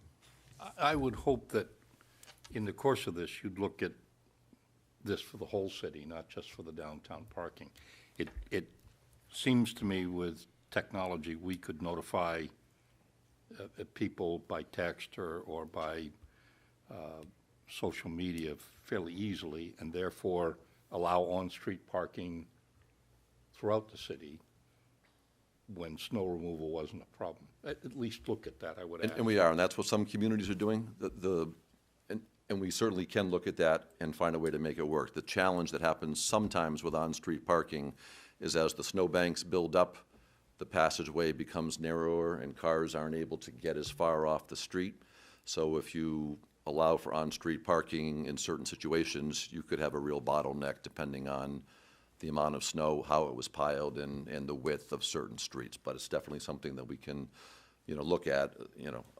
I would hope that in the course of this, you'd look at this for the whole city, not just for the downtown parking. It seems to me with technology, we could notify people by text or by social media fairly easily, and therefore allow on-street parking throughout the city when snow removal wasn't a problem. At least look at that, I would ask. And we are, and that's what some communities are doing. And we certainly can look at that and find a way to make it work. The challenge that happens sometimes with on-street parking is as the snowbanks build up, the passageway becomes narrower and cars aren't able to get as far off the street. So if you allow for on-street parking in certain situations, you could have a real bottleneck depending on the amount of snow, how it was piled, and the width of certain streets. But it's definitely something that we can, look at,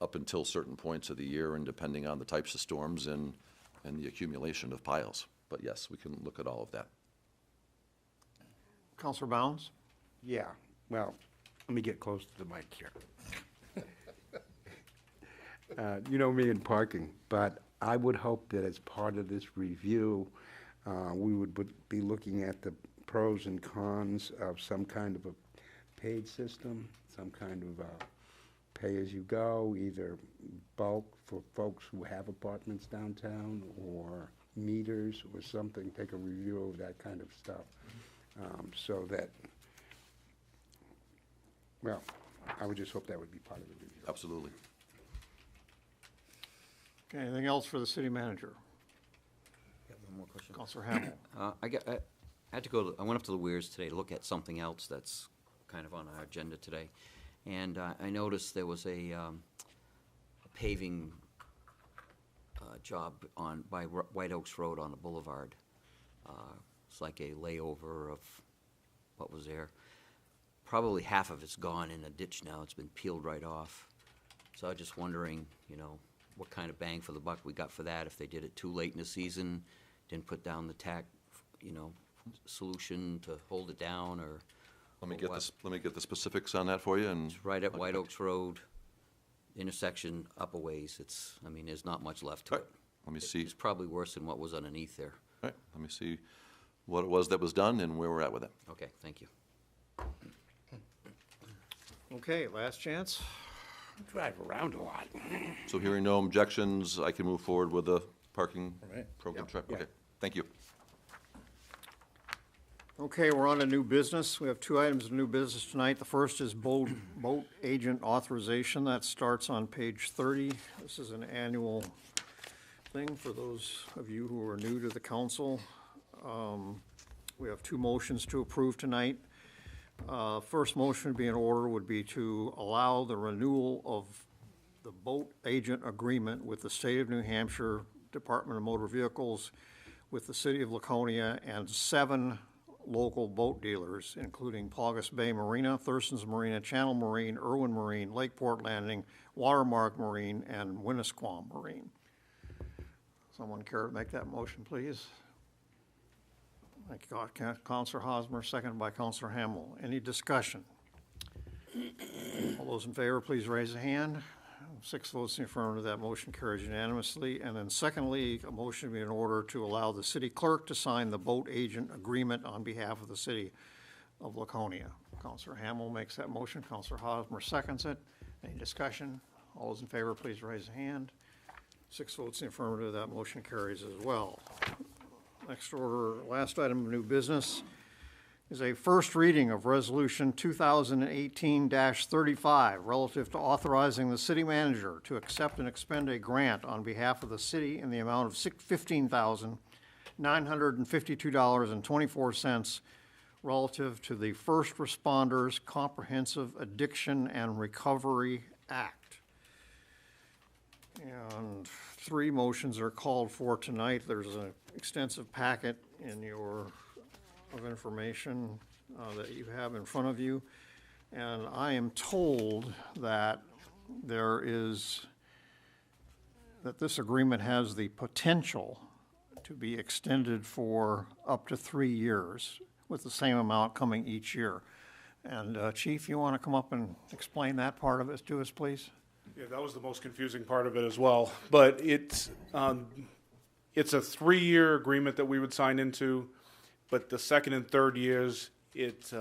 up until certain points of the year and depending on the types of storms and the accumulation of piles. But yes, we can look at all of that. Counselor Bounds. Yeah, well, let me get close to the mic here. You know me in parking, but I would hope that as part of this review, we would be looking at the pros and cons of some kind of a paid system, some kind of pay-as-you-go, either bulk for folks who have apartments downtown, or meters or something, take a review of that kind of stuff. So that, well, I would just hope that would be part of the review. Absolutely. Okay, anything else for the city manager? Got one more question. Counselor Hamel. I had to go, I went up to the Weirs today to look at something else that's kind of on our agenda today. And I noticed there was a paving job by White Oaks Road on the boulevard. It's like a layover of what was there. Probably half of it's gone in a ditch now. It's been peeled right off. So I was just wondering, what kind of bang for the buck we got for that, if they did it too late in the season, didn't put down the solution to hold it down, or Let me get the specifics on that for you, and it's right at White Oaks Road, intersection up a ways. There's not much left to Right. it. Let me see. It's probably worse than what was underneath there. All right, let me see what it was that was done and where we're at with it. Okay, thank you. Okay, last chance. Drive around a lot. So hearing no objections, I can move forward with the parking Right. program. Yeah. Okay, thank you. Okay, we're on to new business. We have 2 items of new business tonight. The first is boat agent authorization. That starts on page 30. This is an annual thing for those of you who are new to the council. We have 2 motions to approve tonight. First motion would be in order would be to allow the renewal of the boat agent agreement with the State of New Hampshire Department of Motor Vehicles, with the City of Laconia, and 7 local boat dealers, including Paugus Bay Marina, Thurston's Marina, Channel Marine, Irwin Marine, Lakeport Landing, Watermark Marine, and Winnisquam Marine. Someone care to make that motion, please? Thank you, Counselor Hosmer, seconded by Counselor Hamel. Any discussion? All those in favor, please raise a hand. 6 votes in the affirmative, that motion carries unanimously. And then secondly, a motion be in order to allow the city clerk to sign the boat agent agreement on behalf of the city of Laconia. Counselor Hamel makes that motion, Counselor Hosmer seconds it. Any discussion? All those in favor, please raise a hand. 6 votes in the affirmative, that motion carries as well. Next order, last item of new business is a first reading of Resolution 2018-35 relative to authorizing the city manager to accept and expend a grant on behalf of the city in the amount of $15,952.24 relative to the First Responders Comprehensive Addiction and Recovery Act. And 3 motions are called for tonight. There's an extensive packet in your of information that you have in front of you. And I am told that that this agreement has the potential to be extended for up to 3 years with the same amount coming each year. And Chief, you want to come up and explain that part of it to us, please? Yeah, that was the most confusing part of it as well. But it's a 3-year agreement that we would sign into, but the second and third years, it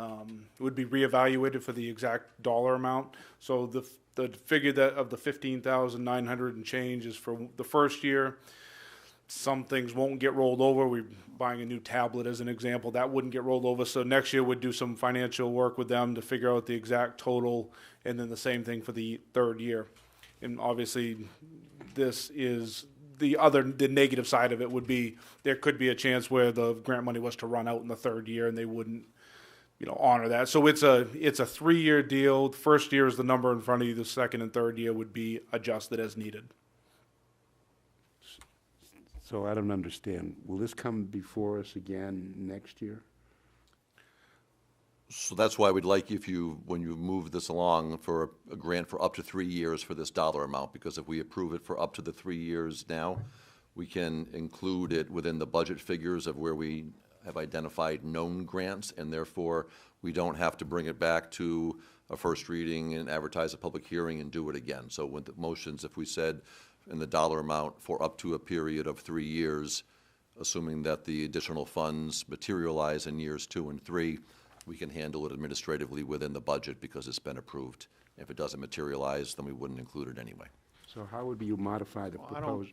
would be reevaluated for the exact dollar amount. So the figure that of the 15,900 and change is for the first year. Some things won't get rolled over. We're buying a new tablet as an example. That wouldn't get rolled over. So next year we'd do some financial work with them to figure out the exact total, and then the same thing for the third year. And obviously, this is the negative side of it would be there could be a chance where the grant money was to run out in the third year and they wouldn't, honor that. So it's a 3-year deal. The first year is the number in front of you. The second and third year would be adjusted as needed. So I don't understand. Will this come before us again next year? So that's why we'd like if when you move this along for a grant for up to 3 years for this dollar amount, because if we approve it for up to the 3 years now, we can include it within the budget figures of where we have identified known grants, and therefore we don't have to bring it back to a first reading and advertise a public hearing and do it again. So with the motions, if we said in the dollar amount for up to a period of 3 years, assuming that the additional funds materialize in years 2 and 3, we can handle it administratively within the budget because it's been approved. If it doesn't materialize, then we wouldn't include it anyway. So how would you modify the Well, I don't- proposed?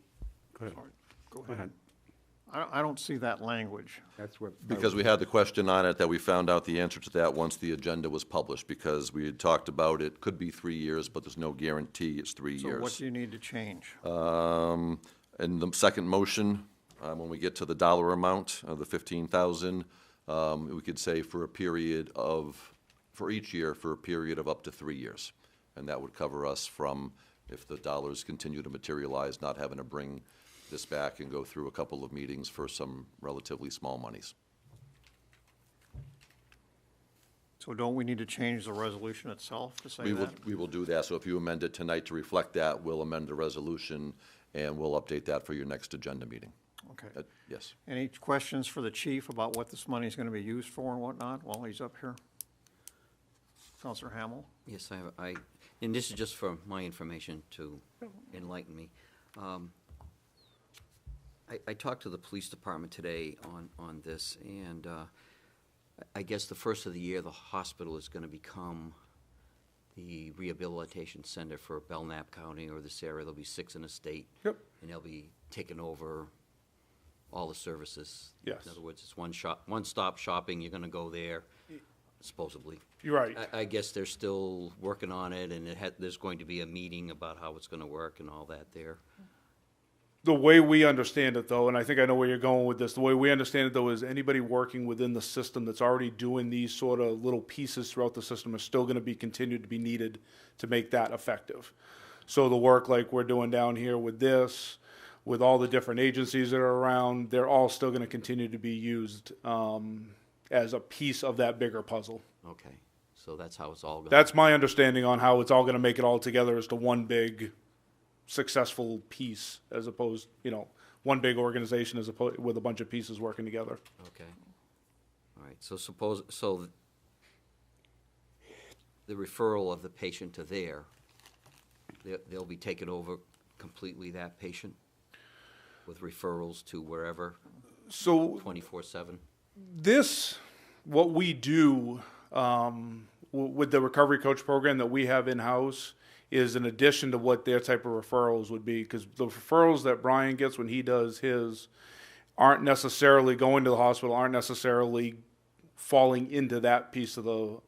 Go ahead. Sorry, go ahead. I don't see that language. That's what. Because we had the question on it that we found out the answer to that once the agenda was published, because we had talked about it could be 3 years, but there's no guarantee it's 3 years. So what do you need to change? In the second motion, when we get to the dollar amount of the 15,000, we could say for each year, for a period of up to 3 years. And that would cover us from, if the dollars continue to materialize, not having to bring this back and go through a couple of meetings for some relatively small monies. So don't we need to change the resolution itself to say that? We will do that. So if you amend it tonight to reflect that, we'll amend the resolution and we'll update that for your next agenda meeting. Okay. Yes. Any questions for the chief about what this money is going to be used for and whatnot while he's up here? Counselor Hamel? Yes, and this is just for my information to enlighten me. I talked to the police department today on this, and I guess the first of the year, the hospital is going to become the rehabilitation center for Belknap County or this area. There'll be 6 in the state. Yep. And they'll be taking over all the services. Yes. In other words, it's one-stop shopping. You're going to go there, supposedly. You're right. I guess they're still working on it, and there's going to be a meeting about how it's going to work and all that there. The way we understand it, though, and I think I know where you're going with this, the way we understand it, though, is anybody working within the system that's already doing these sort of little pieces throughout the system is still going to be continued to be needed to make that effective. So the work like we're doing down here with this, with all the different agencies that are around, they're all still going to continue to be used as a piece of that bigger puzzle. Okay, so that's how it's all going. That's my understanding on how it's all going to make it all together as to one big successful piece, as opposed, one big organization as opposed with a bunch of pieces working together. Okay. All right. So the referral of the patient to there, they'll be taken over completely, that patient, with referrals to wherever. So 24/7. What we do with the Recovery Coach program that we have in-house is in addition to what their type of referrals would be, because the referrals that Brian gets when he does his aren't necessarily going to the hospital, aren't necessarily falling into that piece of the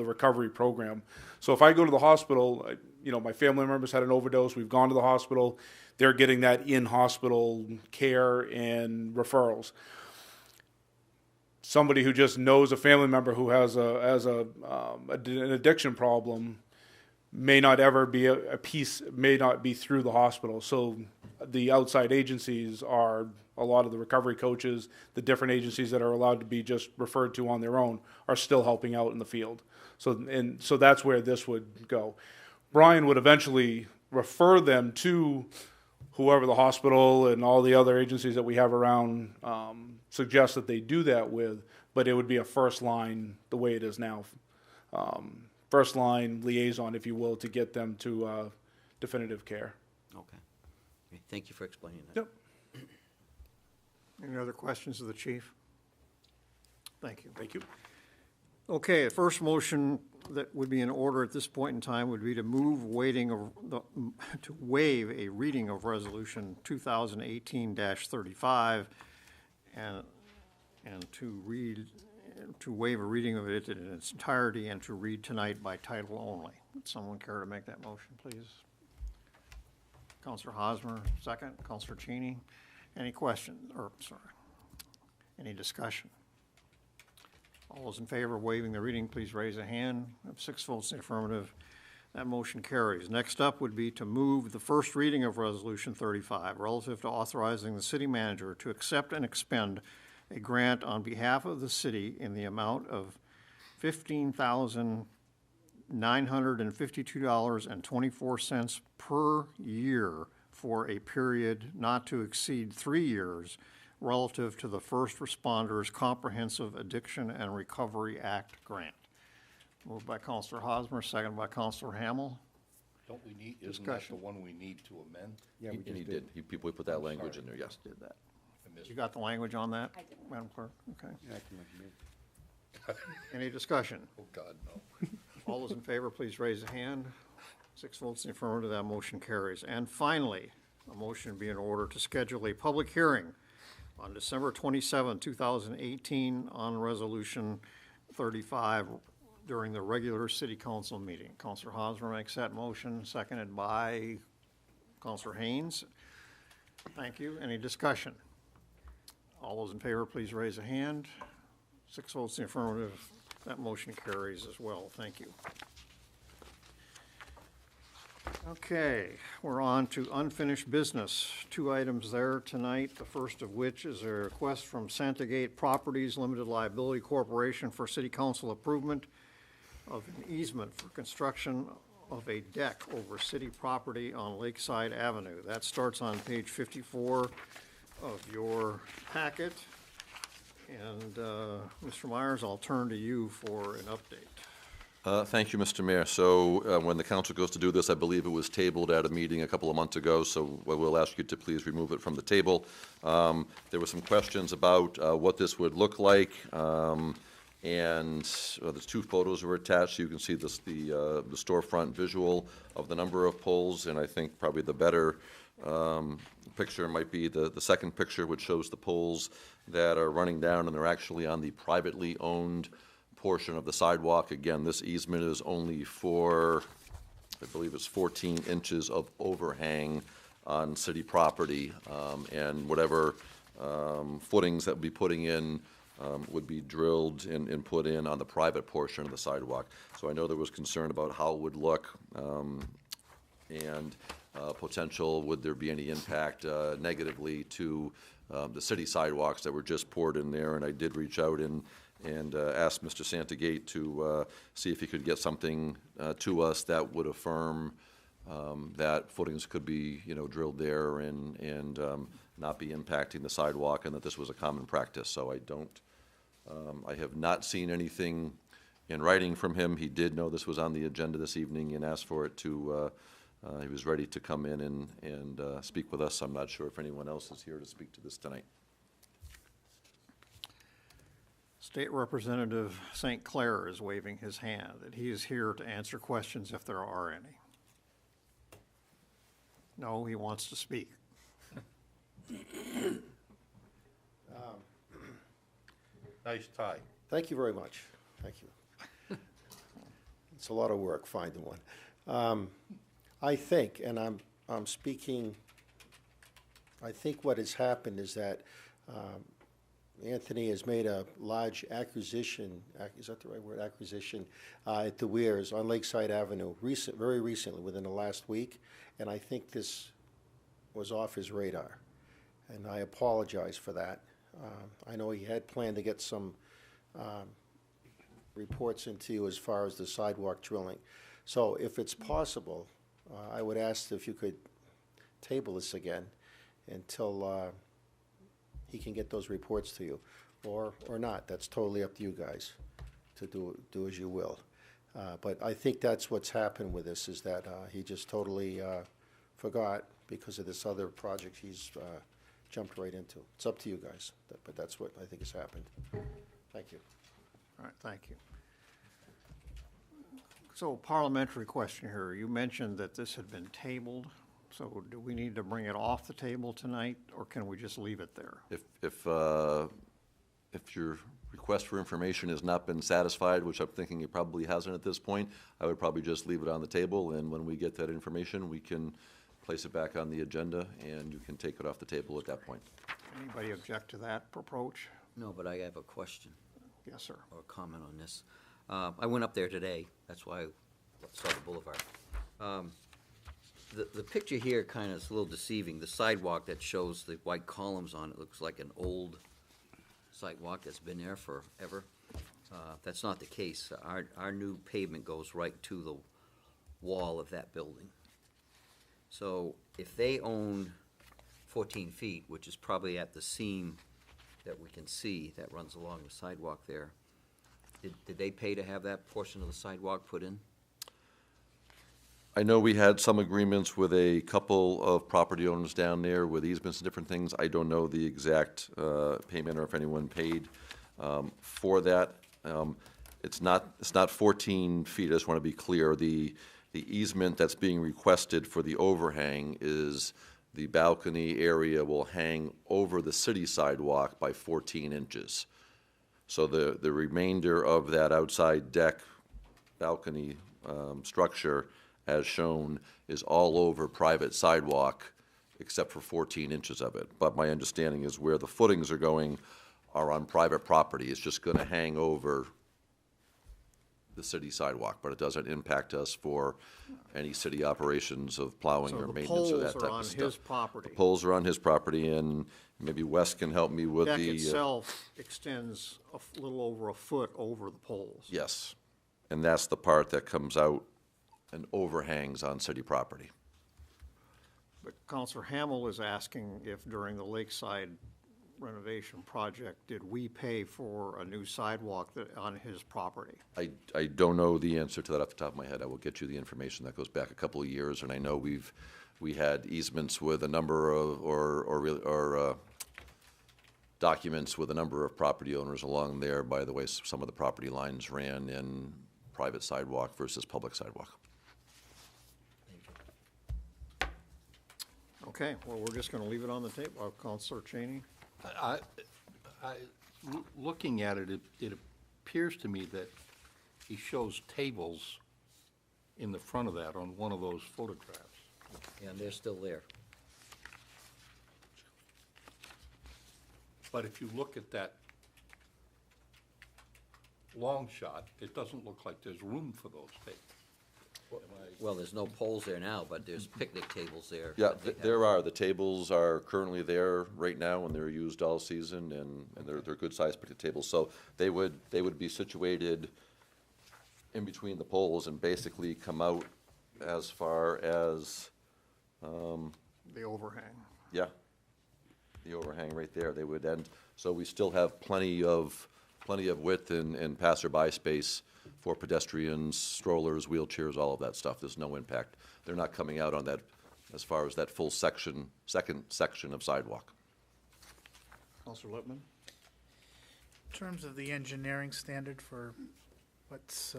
recovery program. So if I go to the hospital, my family members had an overdose, we've gone to the hospital, they're getting that in-hospital care and referrals. Somebody who just knows a family member who has an addiction problem may not ever be may not be through the hospital. So the outside agencies are a lot of the recovery coaches, the different agencies that are allowed to be just referred to on their own are still helping out in the field. So that's where this would go. Brian would eventually refer them to whoever the hospital and all the other agencies that we have around suggest that they do that with, but it would be a first line, the way it is now. First line liaison, if you will, to get them to definitive care. Okay. Okay, thank you for explaining that. Yep. Any other questions of the chief? Thank you. Thank you. Okay, the first motion that would be in order at this point in time would be to to waive a reading of Resolution 2018-35 and to waive a reading of it in its entirety and to read tonight by title only. Would someone care to make that motion, please? Counselor Hosmer, second. Counselor Cheney. Any questions, any discussion? All those in favor of waiving the reading, please raise a hand. I have 6 votes in the affirmative. That motion carries. Next up would be to move the first reading of Resolution 35 relative to authorizing the city manager to accept and expend a grant on behalf of the city in the amount of $15,952.24 per year for a period not to exceed 3 years relative to the First Responders Comprehensive Addiction and Recovery Act grant. Moved by Counselor Hosmer, second by Counselor Hamel. Don't we need, isn't that the Discussion. one we need to amend? Yeah, we And just he did. did. We put that language in there, yes. Did that. I missed You it. got the language on that? I did. Madam Clerk? Okay. Yeah, I can recommend. Any discussion? Oh, God, no. All those in favor, please raise a hand. 6 votes in the affirmative, that motion carries. And finally, a motion be in order to schedule a public hearing on December 27, 2018 on Resolution 35 during the regular city council meeting. Counselor Hosmer makes that motion, seconded by Counselor Haynes. Thank you. Any discussion? All those in favor, please raise a hand. 6 votes in the affirmative, that motion carries as well. Thank you. Okay, we're on to unfinished business. 2 items there tonight, the first of which is a request from Santa Gate Properties Limited Liability Corporation for city council approval of an easement for construction of a deck over city property on Lakeside Avenue. That starts on page 54 of your packet. And Mr. Myers, I'll turn to you for an update. Thank you, Mr. Mayor. So when the council goes to do this, I believe it was tabled at a meeting a couple of months ago, so we'll ask you to please remove it from the table. There were some questions about what this would look like, and there's 2 photos were attached, so you can see this, the storefront visual of the number of poles, and I think probably the better picture might be the second picture, which shows the poles that are running down, and they're actually on the privately owned portion of the sidewalk. Again, this easement is only for, I believe it's 14 inches of overhang on city property, and whatever footings that we'll be putting in would be drilled and put in on the private portion of the sidewalk. So I know there was concern about how it would look, and potential, would there be any impact negatively to the city sidewalks that were just poured in there, and I did reach out and asked Mr. Santagate to see if he could get something to us that would affirm that footings could be, drilled there and not be impacting the sidewalk, and that this was a common practice. So I have not seen anything in writing from him. He did know this was on the agenda this evening and asked for it to, he was ready to come in and speak with us. I'm not sure if anyone else is here to speak to this tonight. State Representative St. Clair is waving his hand, that he is here to answer questions if there are any. No, he wants to speak. Nice tie. Thank you very much. Thank you. It's a lot of work finding one. I think, and I'm speaking, I think what has happened is that Anthony has made a large acquisition, is that the right word, acquisition, at the Weirs on Lakeside Avenue, very recently, within the last week, and I think this was off his radar, and I apologize for that. I know he had planned to get some reports into you as far as the sidewalk drilling. So if it's possible, I would ask if you could table this again until he can get those reports to you, or not. That's totally up to you guys to do as you will. But I think that's what's happened with this, is that he just totally forgot because of this other project he's jumped right into. It's up to you guys, but that's what I think has happened. Thank you. All right, thank you. So parliamentary question here. You mentioned that this had been tabled. So do we need to bring it off the table tonight, or can we just leave it there? If your request for information has not been satisfied, which I'm thinking it probably hasn't at this point, I would probably just leave it on the table, and when we get that information, we can place it back on the agenda, and you can take it off the table at that point. Anybody object to that approach? No, but I have a question. Yes, sir. Or a comment on this. I went up there today, that's why I saw the boulevard. The picture here kind of is a little deceiving. The sidewalk that shows the white columns on it looks like an old sidewalk that's been there forever. That's not the case. Our new pavement goes right to the wall of that building. So if they own 14 feet, which is probably at the seam that we can see that runs along the sidewalk there, did they pay to have that portion of the sidewalk put in? I know we had some agreements with a couple of property owners down there with easements and different things. I don't know the exact payment or if anyone paid for that. It's not 14 feet, I just want to be clear. The easement that's being requested for the overhang is the balcony area will hang over the city sidewalk by 14 inches. So the remainder of that outside deck balcony structure, as shown, is all over private sidewalk except for 14 inches of it. But my understanding is where the footings are going are on private property. It's just going to hang over the city sidewalk, but it doesn't impact us for any city operations of plowing or maintenance or that type of stuff. So the poles are on his property? The poles are on his property, and maybe Wes can help me with the... The deck itself extends a little over a foot over the poles. Yes, and that's the part that comes out and overhangs on city property. But Counselor Hamel is asking if during the Lakeside renovation project, did we pay for a new sidewalk on his property? I don't know the answer to that off the top of my head. I will get you the information. That goes back a couple of years, and I know we had easements with a number of, or documents with a number of property owners along there. By the way, some of the property lines ran in private sidewalk versus public sidewalk. Okay, well, we're just gonna leave it on the table. Counselor Cheney? Looking at it, it appears to me that he shows tables in the front of that on one of those photographs. And they're still there. But if you look at that long shot, it doesn't look like there's room for those tables. Well, there's no poles there now, but there's picnic tables there. Yeah, that they have. there are. The tables are currently there right now, and they're used all season, and they're good-sized picnic tables. So they would be situated in between the poles and basically come out as far as, The overhang. yeah, the overhang right there. They would end, so we still have plenty of width and passerby space for pedestrians, strollers, wheelchairs, all of that stuff. There's no impact. They're not coming out on that, as far as that full section, second section of sidewalk. Counselor Lippman? In terms of the engineering standard for what's,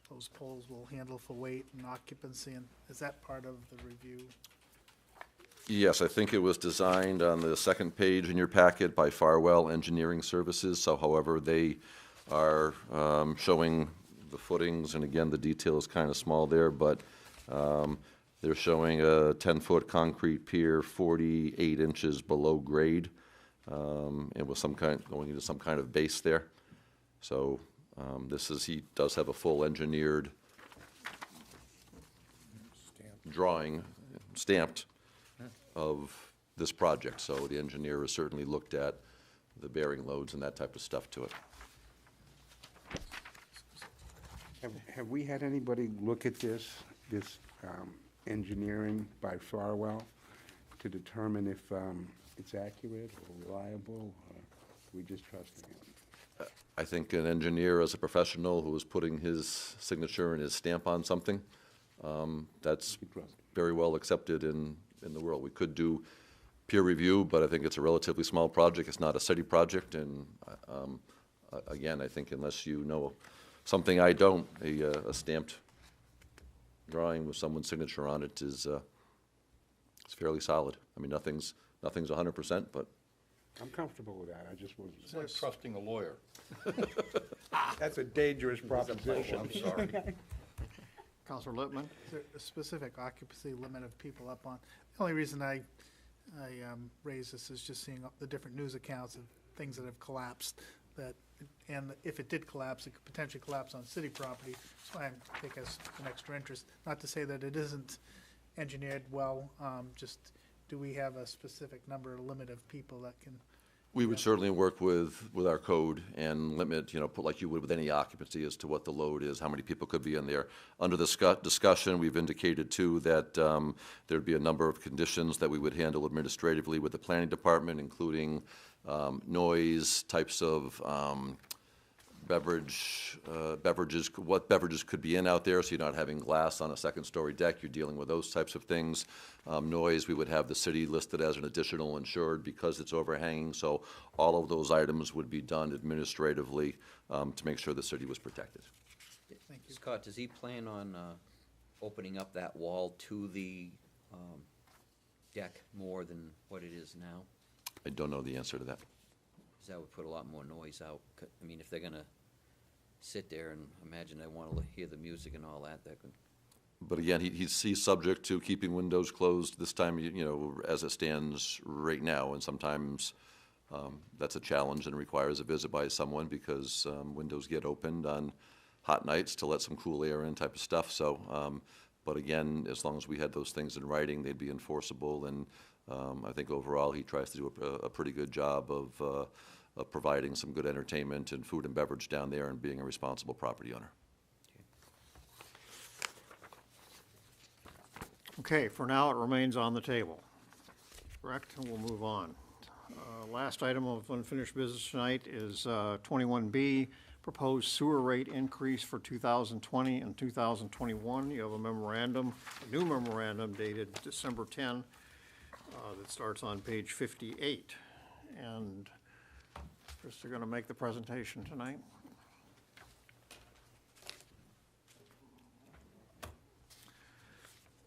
those poles will handle for weight and occupancy, and is that part of the review? Yes, I think it was designed on the second page in your packet by Farwell Engineering Services. So however, they are showing the footings, and again, the detail is kind of small there, but they're showing a 10-foot concrete pier 48 inches below grade, and with going into some kind of base there. So he does have a full engineered drawing, stamped, of this project. So the engineer has certainly looked at the bearing loads and that type of stuff to it. Have we had anybody look at this engineering by Farwell to determine if it's accurate or reliable, or we just trusting it? I think an engineer as a professional who is putting his signature and his stamp on something, that's very well accepted in the world. We could do peer review, but I think it's a relatively small project. It's not a city project, and again, I think unless you know something I don't, a stamped drawing with someone's signature on it is it's fairly solid. I mean, nothing's 100%, but I'm comfortable with that, I just was. It's like trusting a lawyer. That's a dangerous proposition. I'm sorry. Counselor Lippman? Is there a specific occupancy limit of people up on? The only reason I raise this is just seeing the different news accounts of things that have collapsed, and if it did collapse, it could potentially collapse on city property. So I take as an extra interest. Not to say that it isn't engineered well, just do we have a specific number or limit of people that can? we would certainly work with our code and limit, put like you would with any occupancy as to what the load is, how many people could be in there. Under the discussion, we've indicated too that there'd be a number of conditions that we would handle administratively with the planning department, including noise, types of beverages, what beverages could be in out there, so you're not having glass on a second-story deck, you're dealing with those types of things. Noise, we would have the city listed as an additional insured because it's overhanging, so all of those items would be done administratively to make sure the city was protected. Thank you. Scott, does he plan on opening up that wall to the deck more than what it is now? I don't know the answer to that. Because that would put a lot more noise out. I mean, if they're gonna sit there and imagine they want to hear the music and all that, that could. But again, he's subject to keeping windows closed this time, as it stands right now, and sometimes that's a challenge and requires a visit by someone because windows get opened on hot nights to let some cool air in type of stuff. So, but again, as long as we had those things in writing, they'd be enforceable, and I think overall he tries to do a pretty good job of providing some good entertainment and food and beverage down there and being a responsible property owner. Okay, for now, it remains on the table. Correct, and we'll move on. Last item of unfinished business tonight is 21B, proposed sewer rate increase for 2020 and 2021. You have a memorandum, a new memorandum dated December 10, that starts on page 58. And Chris, you're going to make the presentation tonight?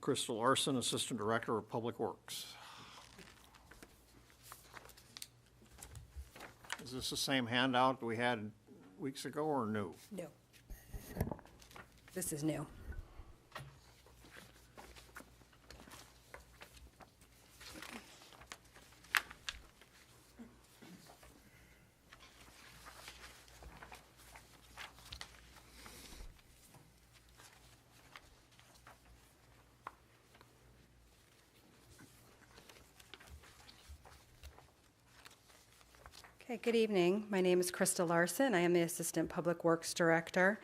Crystal Larson, Assistant Director of Public Works. Is this the same handout we had weeks ago or new? No. This is new. Okay, good evening. My name is Krista Larson. I am the Assistant Public Works Director.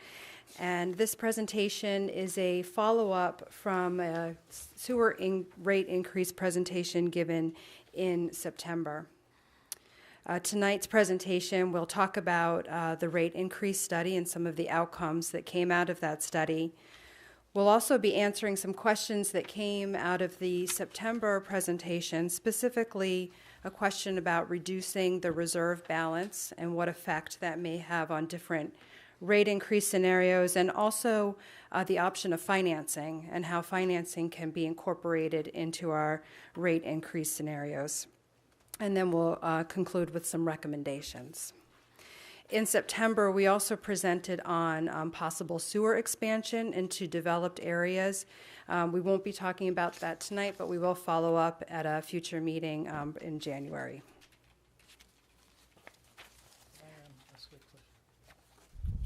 And this presentation is a follow-up from a sewer rate increase presentation given in September. Tonight's presentation will talk about the rate increase study and some of the outcomes that came out of that study. We'll also be answering some questions that came out of the September presentation, specifically a question about reducing the reserve balance and what effect that may have on different rate increase scenarios, and also the option of financing and how financing can be incorporated into our rate increase scenarios. And then we'll conclude with some recommendations. In September, we also presented on possible sewer expansion into developed areas. We won't be talking about that tonight, but we will follow up at a future meeting in January.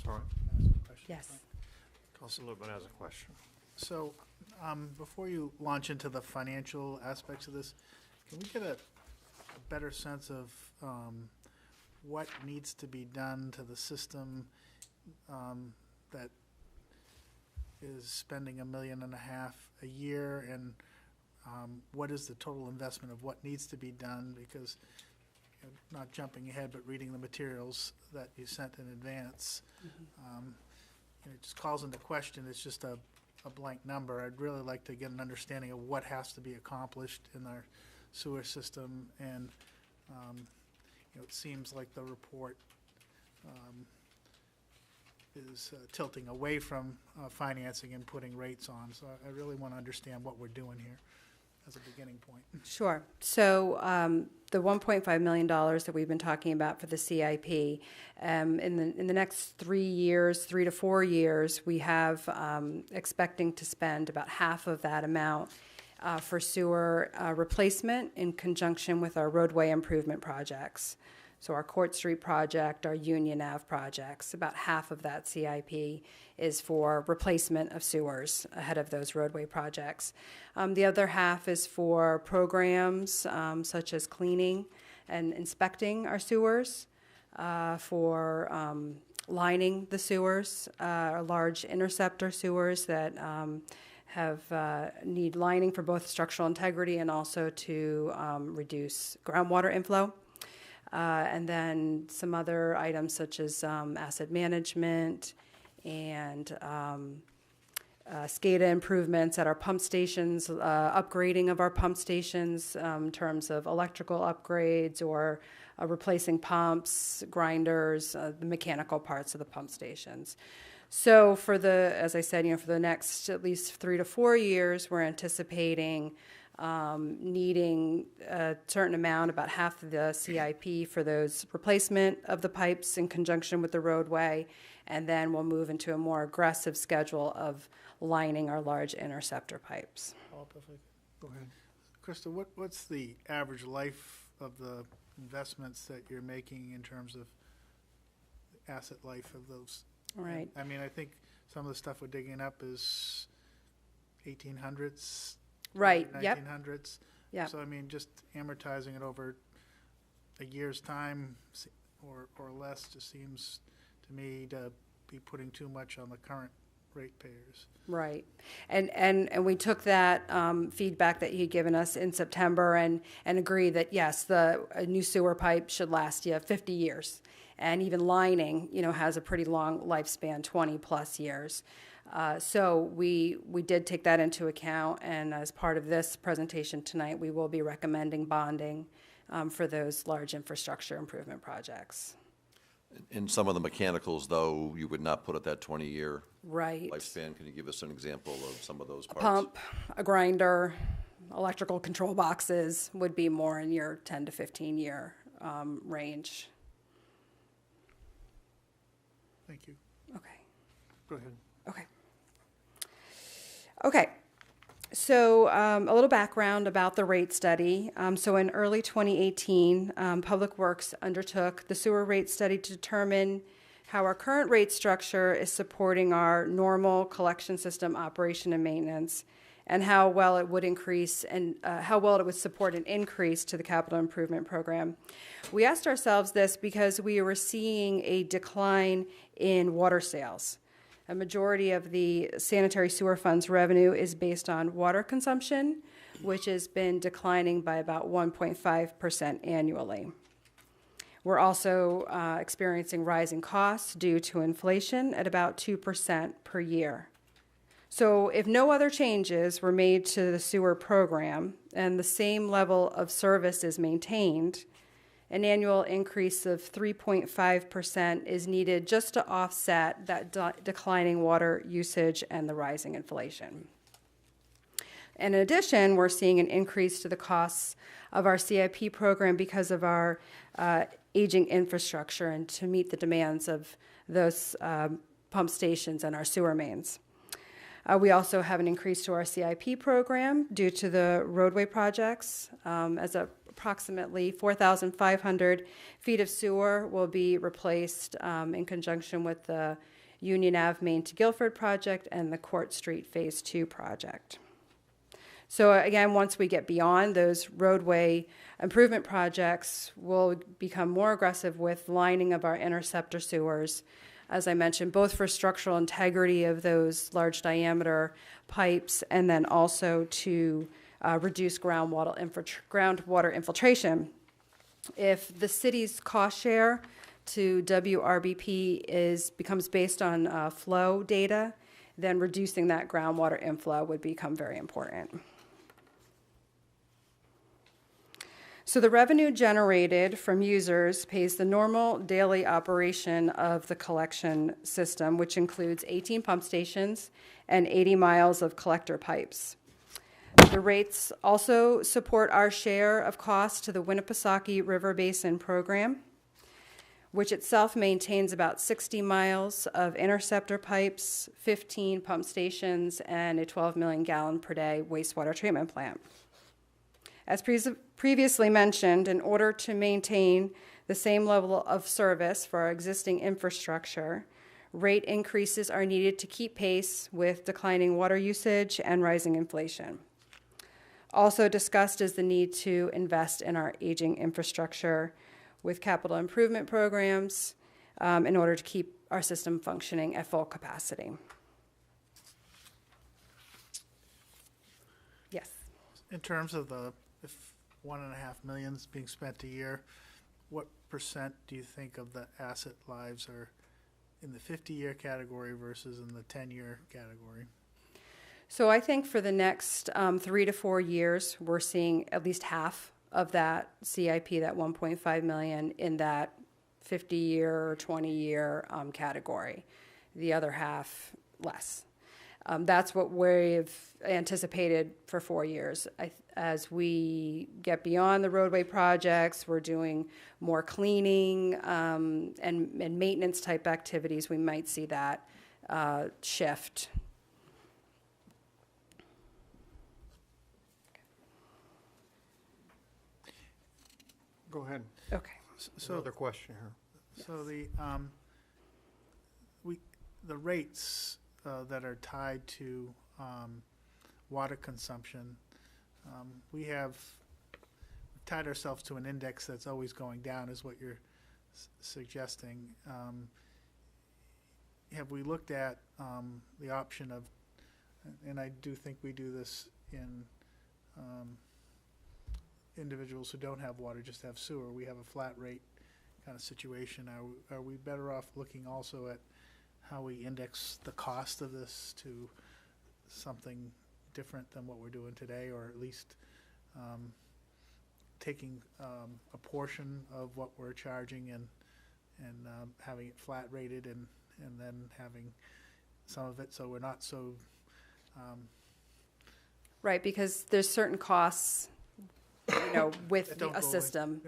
Sorry? Yes. Councilor Lippman has a question. So, before you launch into the financial aspects of this, can we get a better sense of what needs to be done to the system that is spending $1.5 million a year, and what is the total investment of what needs to be done? Because, you know, not jumping ahead, but reading the materials that you sent in advance, it just calls into question. It's just a blank number. I'd really like to get an understanding of what has to be accomplished in our sewer system, and it seems like the report is tilting away from financing and putting rates on. So I really want to understand what we're doing here as a beginning point. Sure. So the $1.5 million that we've been talking about for the CIP, in the next 3 to 4 years, we have expecting to spend about half of that amount for sewer replacement in conjunction with our roadway improvement projects. So our Court Street project, our Union Ave projects, about half of that CIP is for replacement of sewers ahead of those roadway projects. The other half is for programs such as cleaning and inspecting our sewers, for lining the sewers, large interceptor sewers that need lining for both structural integrity and also to reduce groundwater inflow. And then some other items such as asset management and SCADA improvements at our pump stations, upgrading of our pump stations in terms of electrical upgrades or replacing pumps, grinders, the mechanical parts of the pump stations. So for as I said, for the next at least 3 to 4 years, we're anticipating needing a certain amount, about half of the CIP for those replacement of the pipes in conjunction with the roadway, and then we'll move into a more aggressive schedule of lining our large interceptor pipes. Go ahead. Krista, what's the average life of the investments that you're making in terms of the asset life of those? Right. I mean, I think some of the stuff we're digging up is 1800s. Right, 1900s. Yep. So, I mean, just amortizing it over a year's time or less just seems to me to be putting too much on the current ratepayers. Right. And we took that feedback that he'd given us in September and agree that, yes, a new sewer pipe should last you 50 years. And even lining, has a pretty long lifespan, 20-plus years. So we did take that into account, and as part of this presentation tonight, we will be recommending bonding for those large infrastructure improvement projects. In some of the mechanicals, though, you would not put at that 20-year right lifespan. Can you give us an example of some of those parts? A pump, a grinder, electrical control boxes would be more in your 10 to 15-year range. Thank you. Okay. Go ahead. Okay, so a little background about the rate study. So in early 2018, Public Works undertook the sewer rate study to determine how our current rate structure is supporting our normal collection system operation and maintenance, and how well it would increase and how well it would support an increase to the capital improvement program. We asked ourselves this because we were seeing a decline in water sales. A majority of the sanitary sewer funds revenue is based on water consumption, which has been declining by about 1.5% annually. We're also experiencing rising costs due to inflation at about 2% per year. So if no other changes were made to the sewer program and the same level of service is maintained, an annual increase of 3.5% is needed just to offset that declining water usage and the rising inflation. In addition, we're seeing an increase to the costs of our CIP program because of our aging infrastructure and to meet the demands of those pump stations and our sewer mains. We also have an increase to our CIP program due to the roadway projects, as approximately 4,500 feet of sewer will be replaced in conjunction with the Union Ave Main to Guilford project and the Court Street Phase 2 project. So again, once we get beyond those roadway improvement projects, we'll become more aggressive with lining of our interceptor sewers as I mentioned, both for structural integrity of those large diameter pipes and then also to reduce groundwater infiltration. If the city's cost share to WRBP becomes based on flow data, then reducing that groundwater inflow would become very important. So the revenue generated from users pays the normal daily operation of the collection system, which includes 18 pump stations and 80 miles of collector pipes. The rates also support our share of costs to the Winnipesaukee River Basin program, which itself maintains about 60 miles of interceptor pipes, 15 pump stations, and a 12 million gallon per day wastewater treatment plant. As previously mentioned, in order to maintain the same level of service for our existing infrastructure, rate increases are needed to keep pace with declining water usage and rising inflation. Also discussed is the need to invest in our aging infrastructure with capital improvement programs in order to keep our system functioning at full capacity. Yes. In terms of if $1.5 million is being spent a year, what percent do you think of the asset lives are in the 50-year category versus in the 10-year category? So I think for the next 3 to 4 years, we're seeing at least half of that CIP, that 1.5 million, in that 50-year or 20-year category. The other half less. That's what we've anticipated for 4 years. As we get beyond the roadway projects, we're doing more cleaning and maintenance type activities. We might see that shift. Go ahead. Okay. So another question here. So the rates that are tied to water consumption, we've tied ourselves to an index that's always going down, is what you're suggesting. Have we looked at the option of, and I do think we do this in individuals who don't have water, just have sewer, we have a flat rate kind of situation. Are we better off looking also at how we index the cost of this to something different than what we're doing today, or at least taking a portion of what we're charging and having it flat rated and then having some of it so we're not so right, because there's certain costs, with a system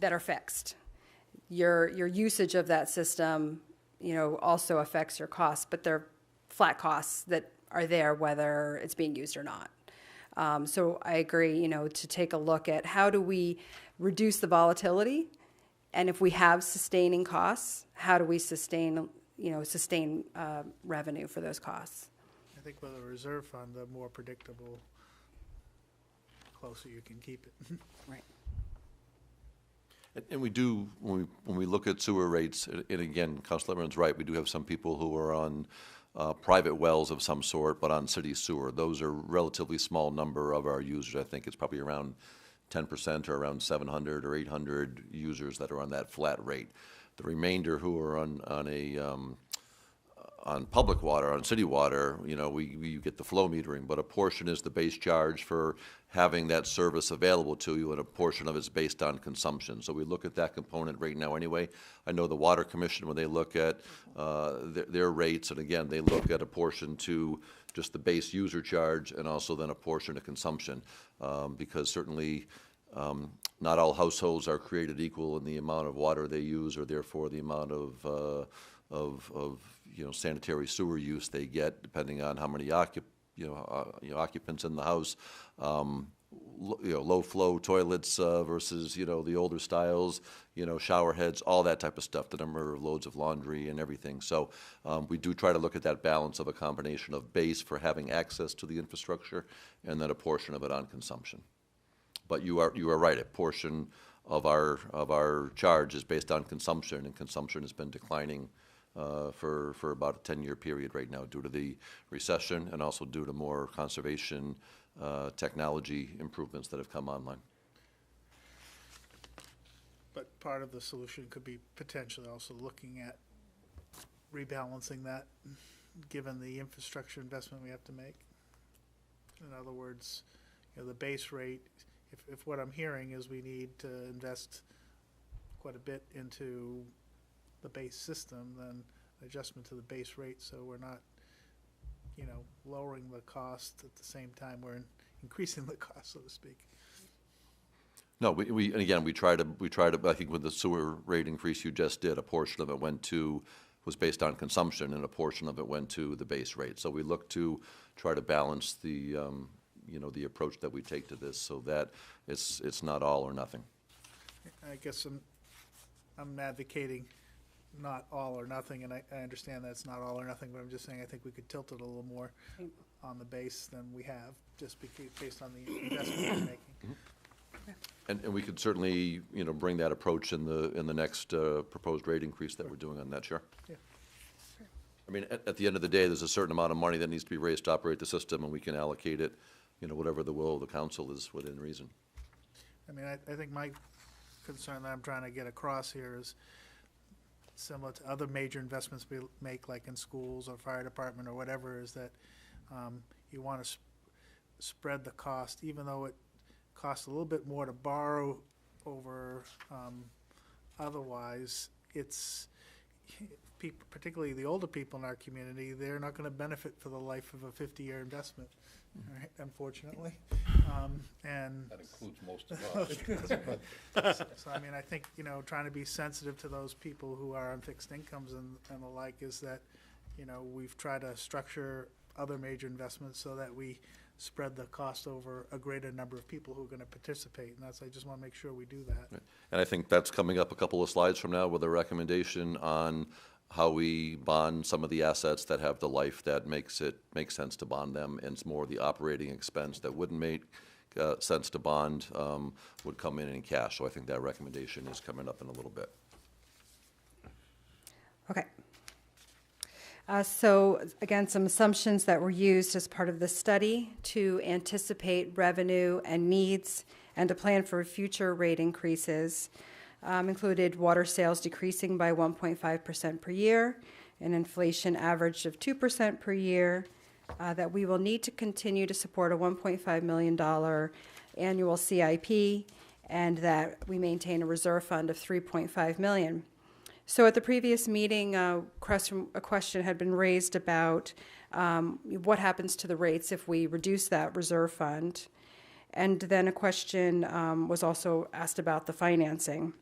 that are fixed. Your usage of that system, also affects your costs, but they're flat costs that are there whether it's being used or not. So I agree, to take a look at how do we reduce the volatility, and if we have sustaining costs, how do we sustain revenue for those costs? I think with a reserve fund, the more predictable, closer you can keep it. Right. And we do, when we look at sewer rates, and again, Councilor Lemon's right, we do have some people who are on private wells of some sort, but on city sewer. Those are relatively small number of our users. I think it's probably around 10% or around 700 or 800 users that are on that flat rate. The remainder who are on public water, on city water, we get the flow metering, but a portion is the base charge for having that service available to you, and a portion of it's based on consumption. So we look at that component right now anyway. I know the Water Commission, when they look at their rates, and again, they look at a portion to just the base user charge and also then a portion of consumption, because certainly not all households are created equal in the amount of water they use, or therefore the amount of sanitary sewer use they get, depending on how many occupants in the house. Low flow toilets versus the older styles, shower heads, all that type of stuff, the number of loads of laundry and everything. So we do try to look at that balance of a combination of base for having access to the infrastructure, and then a portion of it on consumption. But you are right, a portion of our charge is based on consumption, and consumption has been declining for about a 10-year period right now due to the recession and also due to more conservation technology improvements that have come online. But part of the solution could be potentially also looking at rebalancing that, given the infrastructure investment we have to make. In other words, the base rate, if what I'm hearing is we need to invest quite a bit into the base system, then adjustment to the base rate, so we're not, lowering the cost at the same time we're increasing the cost, so to speak. No, we try to, I think with the sewer rate increase you just did, a portion of it was based on consumption, and a portion of it went to the base rate. So we look to try to balance the, the approach that we take to this so that it's not all or nothing. I guess I'm advocating not all or nothing, and I understand that's not all or nothing, but I'm just saying I think we could tilt it a little more on the base than we have, just based on the investment we're making. And we could certainly, bring that approach in the next proposed rate increase that we're doing on that, sure. Yeah. I mean, at the end of the day, there's a certain amount of money that needs to be raised to operate the system, and we can allocate it, whatever the will of the council is within reason. I mean, I think my concern that I'm trying to get across here is similar to other major investments we make, like in schools or fire department or whatever, is that you want to spread the cost, even though it costs a little bit more to borrow over otherwise. It's people, particularly the older people in our community, they're not going to benefit for the life of a 50-year investment, right, unfortunately. And that includes most of us. So I mean, I think, trying to be sensitive to those people who are on fixed incomes and the like is that, we've tried to structure other major investments so that we spread the cost over a greater number of people who are going to participate, and I just want to make sure we do that. Right. And I think that's coming up a couple of slides from now with a recommendation on how we bond some of the assets that have the life that makes sense to bond them, and it's more the operating expense that wouldn't make sense to bond would come in cash. So I think that recommendation is coming up in a little bit. Okay. So again, some assumptions that were used as part of the study to anticipate revenue and needs and to plan for future rate increases included water sales decreasing by 1.5% per year, an inflation average of 2% per year, that we will need to continue to support a $1.5 million annual CIP, and that we maintain a reserve fund of $3.5 million. So at the previous meeting, a question had been raised about what happens to the rates if we reduce that reserve fund. And then a question was also asked about the financing.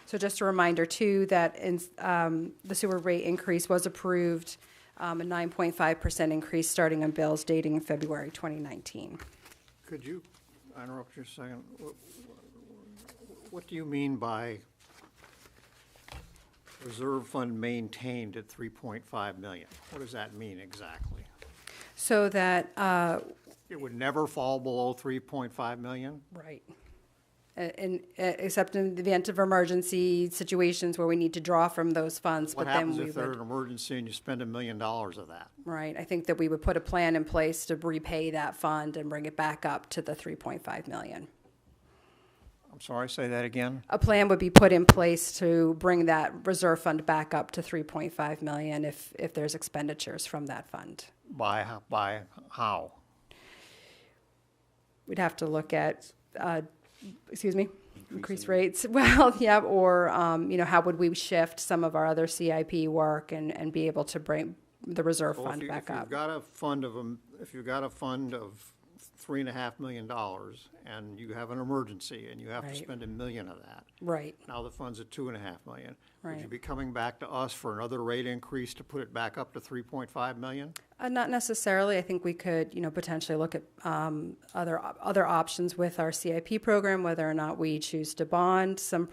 So just a reminder, too, that the sewer rate increase was approved, a 9.5% increase starting on bills dating in February 2019. Could you interrupt you a second? What do you mean by reserve fund maintained at $3.5 million? What does that mean exactly? So that it would never fall below $3.5 million? Right. Except in the event of emergency situations where we need to draw from those funds. What happens if there's an emergency and you spend $1 million of that? Right. I think that we would put a plan in place to repay that fund and bring it back up to the $3.5 million. I'm sorry, say that again? A plan would be put in place to bring that reserve fund back up to $3.5 million if there's expenditures from that fund. By how? We'd have to look at, increased rates. Well, yeah, or, how would we shift some of our other CIP work and be able to bring the reserve fund back up? If you've got a fund of $3.5 million and you have an emergency and you have to spend $1 million of that. Right. Now the fund's at $2.5 million. Right. Would you be coming back to us for another rate increase to put it back up to $3.5 million? Not necessarily. I think we could, potentially look at other options with our CIP program, whether or not we choose to bond some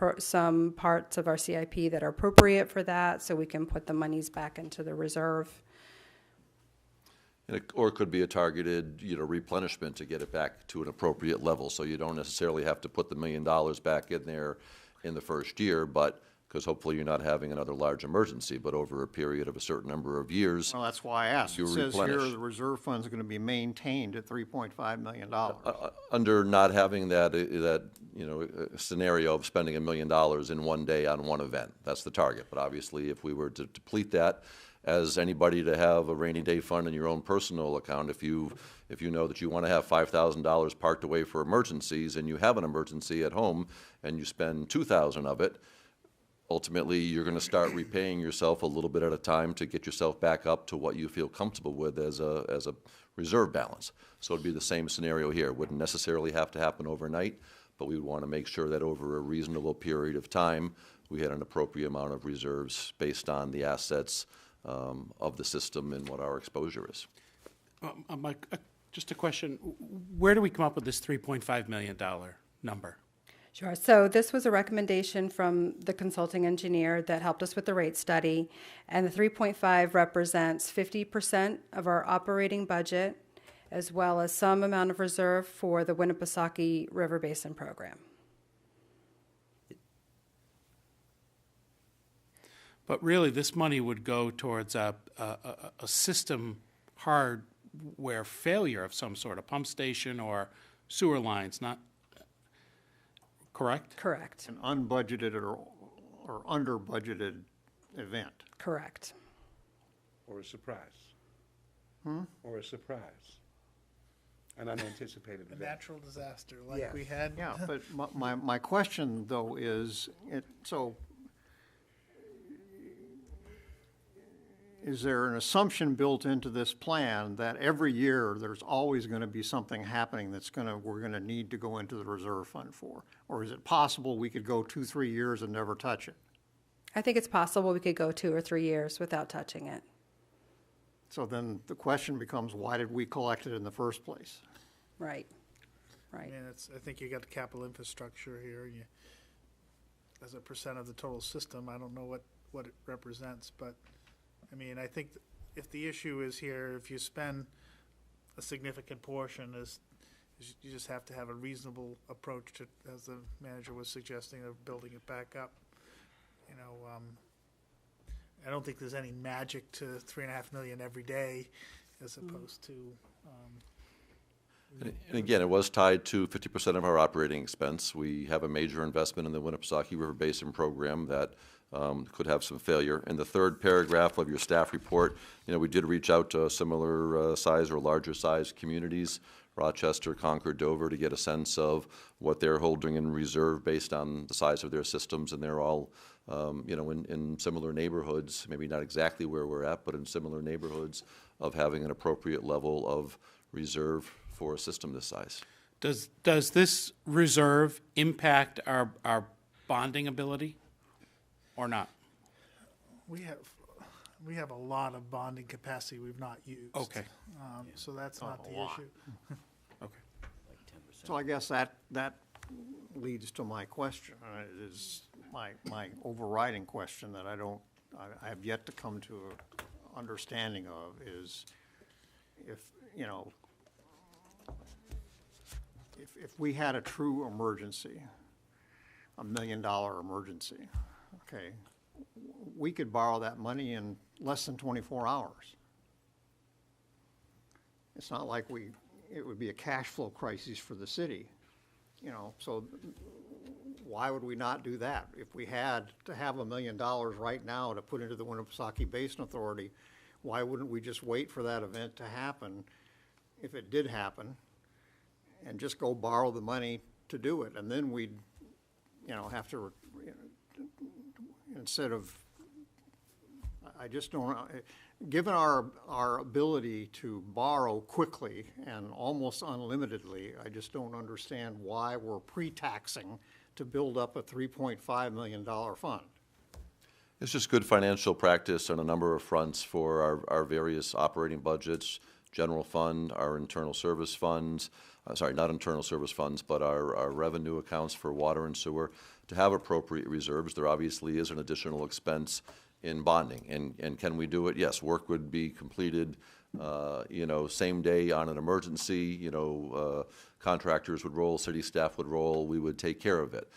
parts of our CIP that are appropriate for that, so we can put the monies back into the reserve. Or it could be a targeted, replenishment to get it back to an appropriate level. So you don't necessarily have to put the $1 million back in there in the first year, but because hopefully you're not having another large emergency, but over a period of a certain number of years. Well, that's why I asked. You It says here replenish. the reserve fund's going to be maintained at $3.5 million. Under not having that, scenario of spending $1 million in one day on one event. That's the target. But obviously, if we were to deplete that, as anybody to have a rainy day fund in your own personal account, if you know that you want to have $5,000 parked away for emergencies and you have an emergency at home and you spend $2,000 of it, ultimately, you're going to start repaying yourself a little bit at a time to get yourself back up to what you feel comfortable with as a reserve balance. So it'd be the same scenario here. It wouldn't necessarily have to happen overnight, but we would want to make sure that over a reasonable period of time, we had an appropriate amount of reserves based on the assets of the system and what our exposure is. Mike, just a question. Where do we come up with this $3.5 million number? Sure. So this was a recommendation from the consulting engineer that helped us with the rate study, and the 3.5 represents 50% of our operating budget, as well as some amount of reserve for the Winnipesaukee River Basin program. But really, this money would go towards a system hardware failure of some sort, a pump station or sewer lines, not correct? Correct. An unbudgeted or under-budgeted event. Correct. Or a surprise. Hmm? Or a surprise. An unanticipated A event. natural disaster like we had. Yeah, but my question, though, is, is there an assumption built into this plan that every year there's always going to be something happening we're going to need to go into the reserve fund for? Or is it possible we could go 2-3 years and never touch it? I think it's possible we could go 2 or 3 years without touching it. So then the question becomes, why did we collect it in the first place? Right. I Right. mean, I think you got the capital infrastructure here. As a percent of the total system, I don't know what it represents, but I mean, I think if the issue is here, if you spend a significant portion, you just have to have a reasonable approach to, as the manager was suggesting, of building it back up. I don't think there's any magic to $3.5 million every day, as opposed to. And again, it was tied to 50% of our operating expense. We have a major investment in the Winnipesaukee River Basin program that could have some failure. In the third paragraph of your staff report, we did reach out to similar size or larger size communities, Rochester, Concord, Dover, to get a sense of what they're holding in reserve based on the size of their systems, and they're all, in similar neighborhoods, maybe not exactly where we're at, but in similar neighborhoods of having an appropriate level of reserve for a system this size. Does this reserve impact our bonding ability or not? We have a lot of bonding capacity we've not used. Okay. So that's Not not a the lot. issue. Okay. So I guess that leads to my question, is my overriding question that I have yet to come to an understanding of is if we had a true emergency, $1 million emergency, okay, we could borrow that money in less than 24 hours. It's not like it would be a cash flow crisis for the city, so why would we not do that? If we had to have $1 million right now to put into the Winnipesaukee Basin Authority, why wouldn't we just wait for that event to happen, if it did happen, and just go borrow the money to do it? And then we'd, have to, instead of, I just don't, given our ability to borrow quickly and almost unlimitedly, I just don't understand why we're pre-taxing to build up a $3.5 million fund. It's just good financial practice on a number of fronts for our various operating budgets, general fund, our internal service funds, not internal service funds, but our revenue accounts for water and sewer, to have appropriate reserves. There obviously is an additional expense in bonding. And can we do it? Yes, work would be completed, same day on an emergency, contractors would roll, city staff would roll, we would take care of it.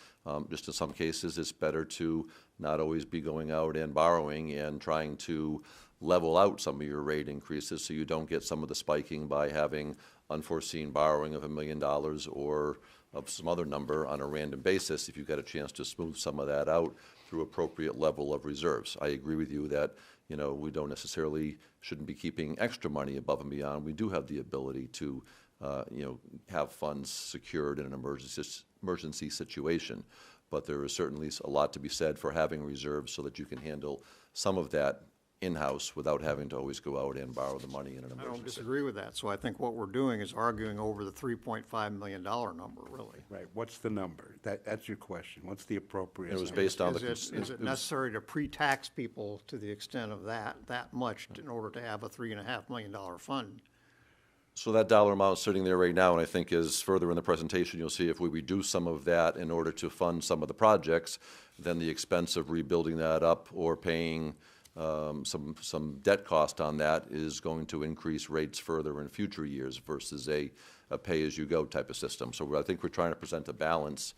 Just in some cases, it's better to not always be going out and borrowing and trying to level out some of your rate increases so you don't get some of the spiking by having unforeseen borrowing of $1 million or of some other number on a random basis, if you get a chance to smooth some of that out through appropriate level of reserves. I agree with you that, we don't necessarily shouldn't be keeping extra money above and beyond. We do have the ability to, have funds secured in an emergency situation. But there is certainly a lot to be said for having reserves so that you can handle some of that in-house without having to always go out and borrow the money in an I emergency. don't disagree with that, so I think what we're doing is arguing over the $3.5 million number, really. Right, what's the number? That's your question. What's the appropriate? It was number? based on the. Is it necessary to pre-tax people to the extent of that much in order to have a $3.5 million fund? So that dollar amount is sitting there right now, and I think as further in the presentation, you'll see if we reduce some of that in order to fund some of the projects, then the expense of rebuilding that up or paying some debt cost on that is going to increase rates further in future years versus a pay-as-you-go type of system. So I think we're trying to present a balance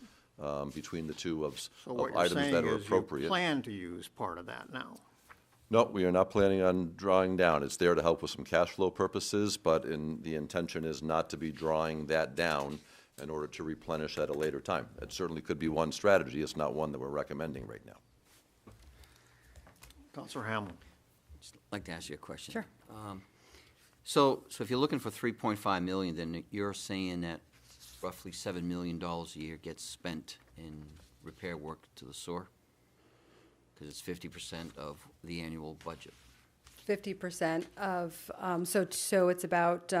between the two of So what you're items saying that are is you appropriate. plan to use part of that now? No, we are not planning on drawing down. It's there to help with some cash flow purposes, but the intention is not to be drawing that down in order to replenish at a later time. It certainly could be one strategy. It's not one that we're recommending right now. Counselor Hamlin. Just like to ask you a question. Sure. So if you're looking for 3.5 million, then you're saying that roughly $7 million a year gets spent in repair work to the sewer? Because it's 50% of the annual budget. 50% of, so it's about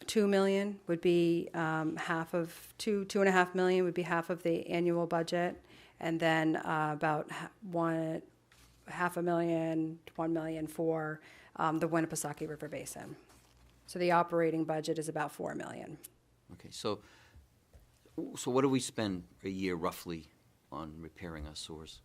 2 million would be half of, 2.5 million would be half of the annual budget, and then about half a million, 1 million for the Winnipesaukee River Basin. So the operating budget is about 4 million. Okay, so what do we spend a year roughly on repairing our sewers?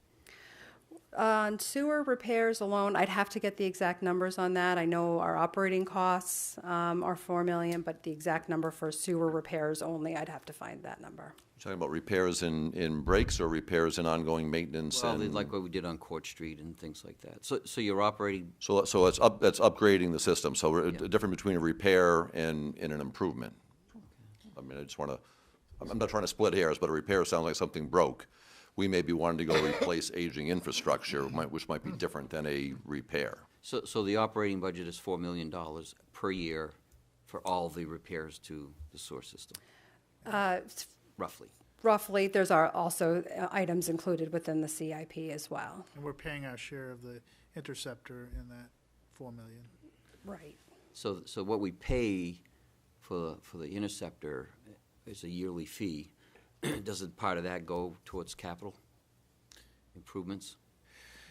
On sewer repairs alone, I'd have to get the exact numbers on that. I know our operating costs are 4 million, but the exact number for sewer repairs only, I'd have to find that number. You're talking about repairs in breaks or repairs in ongoing maintenance? Well, and like what we did on Court Street and things like that. So you're operating, So that's upgrading the system. So we're a difference between a repair and an improvement. I mean, I'm not trying to split hairs, but a repair sounds like something broke. We may be wanting to go replace aging infrastructure, which might be different than a repair. so the operating budget is $4 million per year for all the repairs to the sewer system, roughly. Roughly, there's also items included within the CIP as well. And we're paying our share of the interceptor in that 4 million. Right. So what we pay for the interceptor is a yearly fee. Doesn't part of that go towards capital improvements?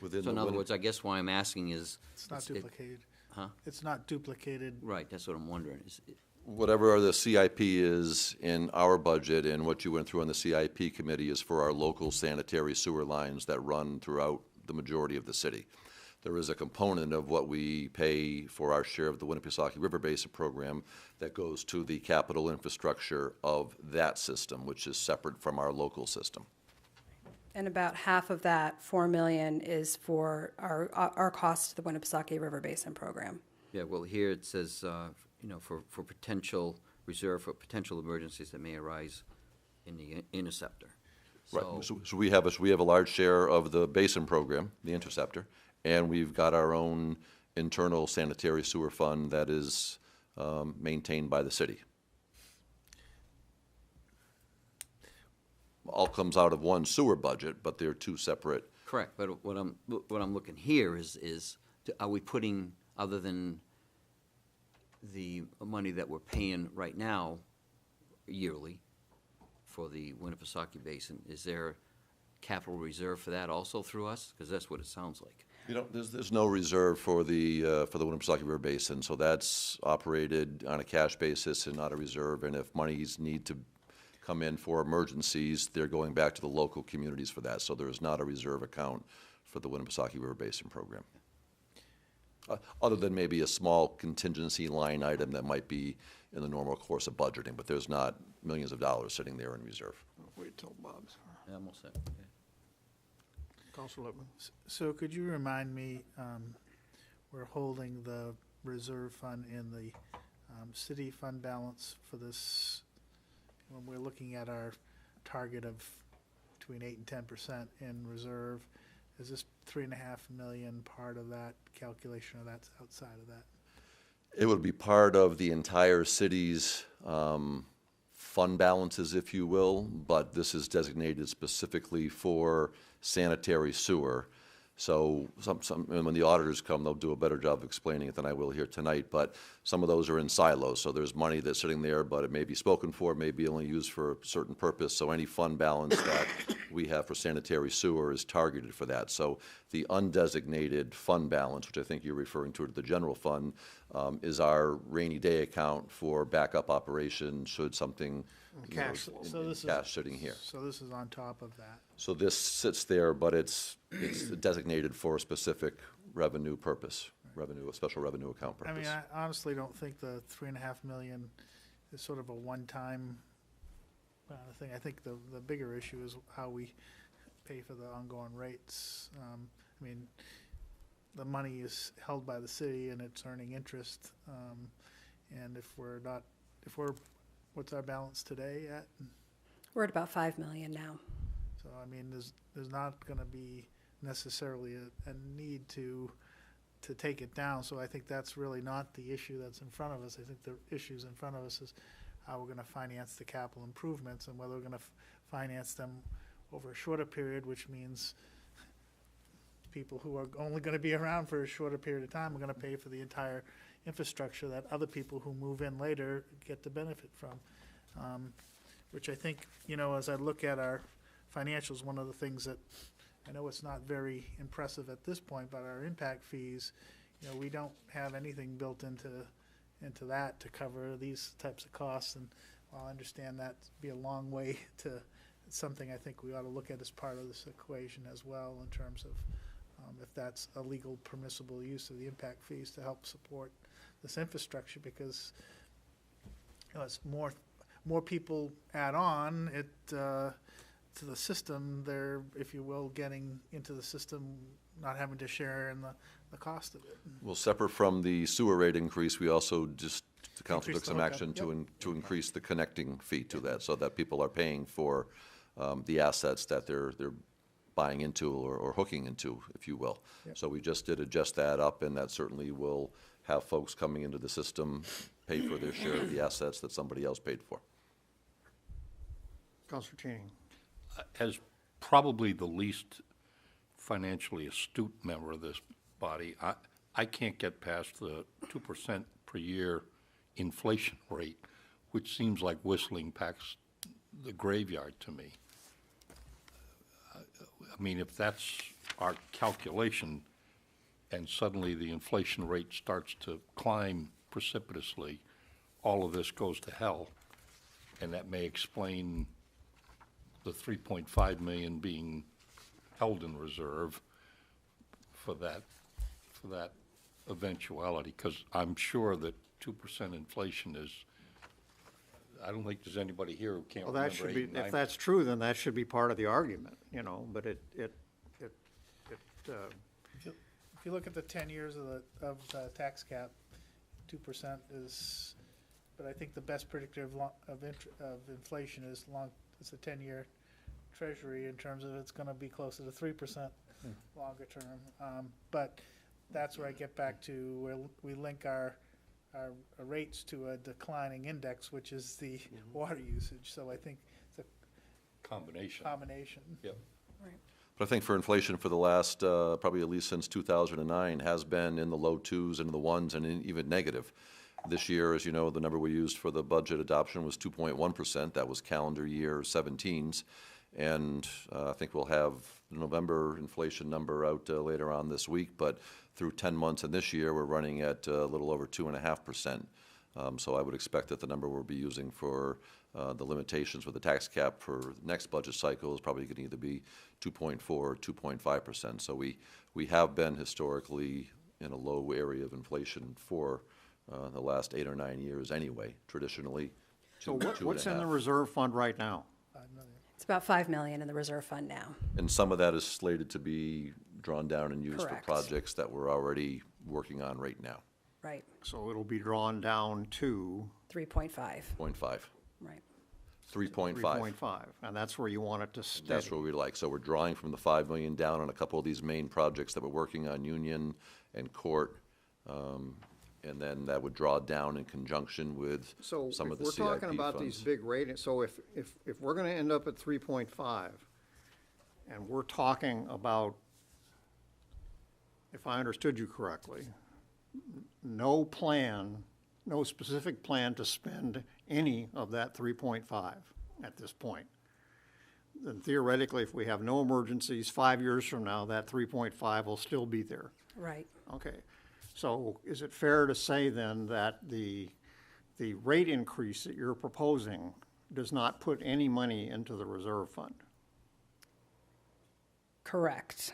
Within So in the other Winni- words, I guess why I'm asking is. It's not duplicated. Huh? It's not duplicated. Right, that's what I'm wondering. Whatever the CIP is in our budget and what you went through on the CIP committee is for our local sanitary sewer lines that run throughout the majority of the city. There is a component of what we pay for our share of the Winnipesaukee River Basin program that goes to the capital infrastructure of that system, which is separate from our local system. And about half of that 4 million is for our cost to the Winnipesaukee River Basin program. Yeah, well, here it says, for potential reserve for potential emergencies that may arise in the interceptor. Right, so we have a large share of the basin program, the interceptor, and we've got our own internal sanitary sewer fund that is maintained by the city. All comes out of one sewer budget, but they're two separate. Correct, but what I'm looking here is are we putting, other than the money that we're paying right now yearly for the Winnipesaukee Basin, is there capital reserve for that also through us? Because that's what it sounds like. There's no reserve for the Winnipesaukee River Basin, so that's operated on a cash basis and not a reserve. And if monies need to come in for emergencies, they're going back to the local communities for that. So there is not a reserve account for the Winnipesaukee River Basin program, other than maybe a small contingency line item that might be in the normal course of budgeting. But there's not millions of dollars sitting there in reserve. Wait till Bob's. Yeah, I'm all set. Okay. Counselor Lippman? So could you remind me, we're holding the reserve fund in the city fund balance for this, when we're looking at our target of between 8 and 10% in reserve, is this 3.5 million part of that calculation, or that's outside of that? It would be part of the entire city's fund balances, if you will, but this is designated specifically for sanitary sewer. So and when the auditors come, they'll do a better job of explaining it than I will here tonight, but some of those are in silos. So there's money that's sitting there, but it may be spoken for, may be only used for a certain purpose. So any fund balance that we have for sanitary sewer is targeted for that. So the undesignated fund balance, which I think you're referring to, the general fund, is our rainy day account for backup operation should something, Cash. So this is cash sitting here. So this is on top of that. So this sits there, but it's designated for a specific revenue purpose, a special revenue account I mean, purpose. I honestly don't think the 3.5 million is sort of a one-time thing. I think the bigger issue is how we pay for the ongoing rates. I mean, the money is held by the city and it's earning interest. And what's our balance today at? We're at about 5 million now. So, I mean, there's not gonna be necessarily a need to take it down. So I think that's really not the issue that's in front of us. I think the issues in front of us is how we're gonna finance the capital improvements and whether we're gonna finance them over a shorter period, which means people who are only gonna be around for a shorter period of time are gonna pay for the entire infrastructure that other people who move in later get the benefit from. Which I think, as I look at our financials, one of the things that, I know it's not very impressive at this point, but our impact fees, we don't have anything built into that to cover these types of costs. And while I understand that be a long way to, it's something I think we ought to look at as part of this equation as well, in terms of if that's a legal permissible use of the impact fees to help support this infrastructure, because as more people add on it to the system, they're, if you will, getting into the system, not having to share in the cost of it. Well, separate from the sewer rate increase, we also just, the council Increase took the some hookup, action to increase the connecting fee to that, so that people are paying for the assets that they're buying into or hooking into, if you will. Yep. So we just did adjust that up, and that certainly will have folks coming into the system pay for their share of the assets that somebody else paid for. Counselor Cheney? As probably the least financially astute member of this body, I can't get past the 2% per year inflation rate, which seems like whistling past the graveyard to me. I mean, if that's our calculation and suddenly the inflation rate starts to climb precipitously, all of this goes to hell. And that may explain the 3.5 million being held in reserve for that eventuality, because I'm sure that 2% inflation is, I don't think there's anybody here who can't Well, remember that should be, 8 and 9. if that's true, then that should be part of the argument, but If you look at the 10 years of the tax cap, 2% is, but I think the best predictor of inflation is it's a 10-year treasury, in terms of it's gonna be closer to 3% longer term. But that's where I get back to where we link our rates to a declining index, which is the water usage. So I think it's a Combination. Yep. Right. But I think for inflation for the last, probably at least since 2009, has been in the low 2s and the 1s and even negative. This year, as you know, the number we used for the budget adoption was 2.1%. That was calendar year 17's. And I think we'll have the November inflation number out later on this week. But through 10 months in this year, we're running at a little over 2.5%. So I would expect that the number we'll be using for the limitations with the tax cap for next budget cycle is probably going to either be 2.4 or 2.5%. So we have been historically in a low area of inflation for the last 8 or 9 years anyway, traditionally. So what's in the reserve fund right now? It's about 5 million in the reserve fund now. And some of that is slated to be drawn down and used Correct. for projects that we're already working on right now. Right, So it'll be drawn down to 3.5, 0.5, right. 3.5. 3.5, and that's where you want it to stay. That's what we'd like. So we're drawing from the 5 million down on a couple of these main projects that we're working on, Union and Court. And then that would draw down in conjunction with So some of if the we're CIP talking about these funds. big ratings, so if we're gonna end up at 3.5, and we're talking about, if I understood you correctly, no plan, no specific plan to spend any of that 3.5 at this point, then theoretically, if we have no emergencies, 5 years from now, that 3.5 will still be there. Right. Okay, so is it fair to say then that the rate increase that you're proposing does not put any money into the reserve fund? Correct.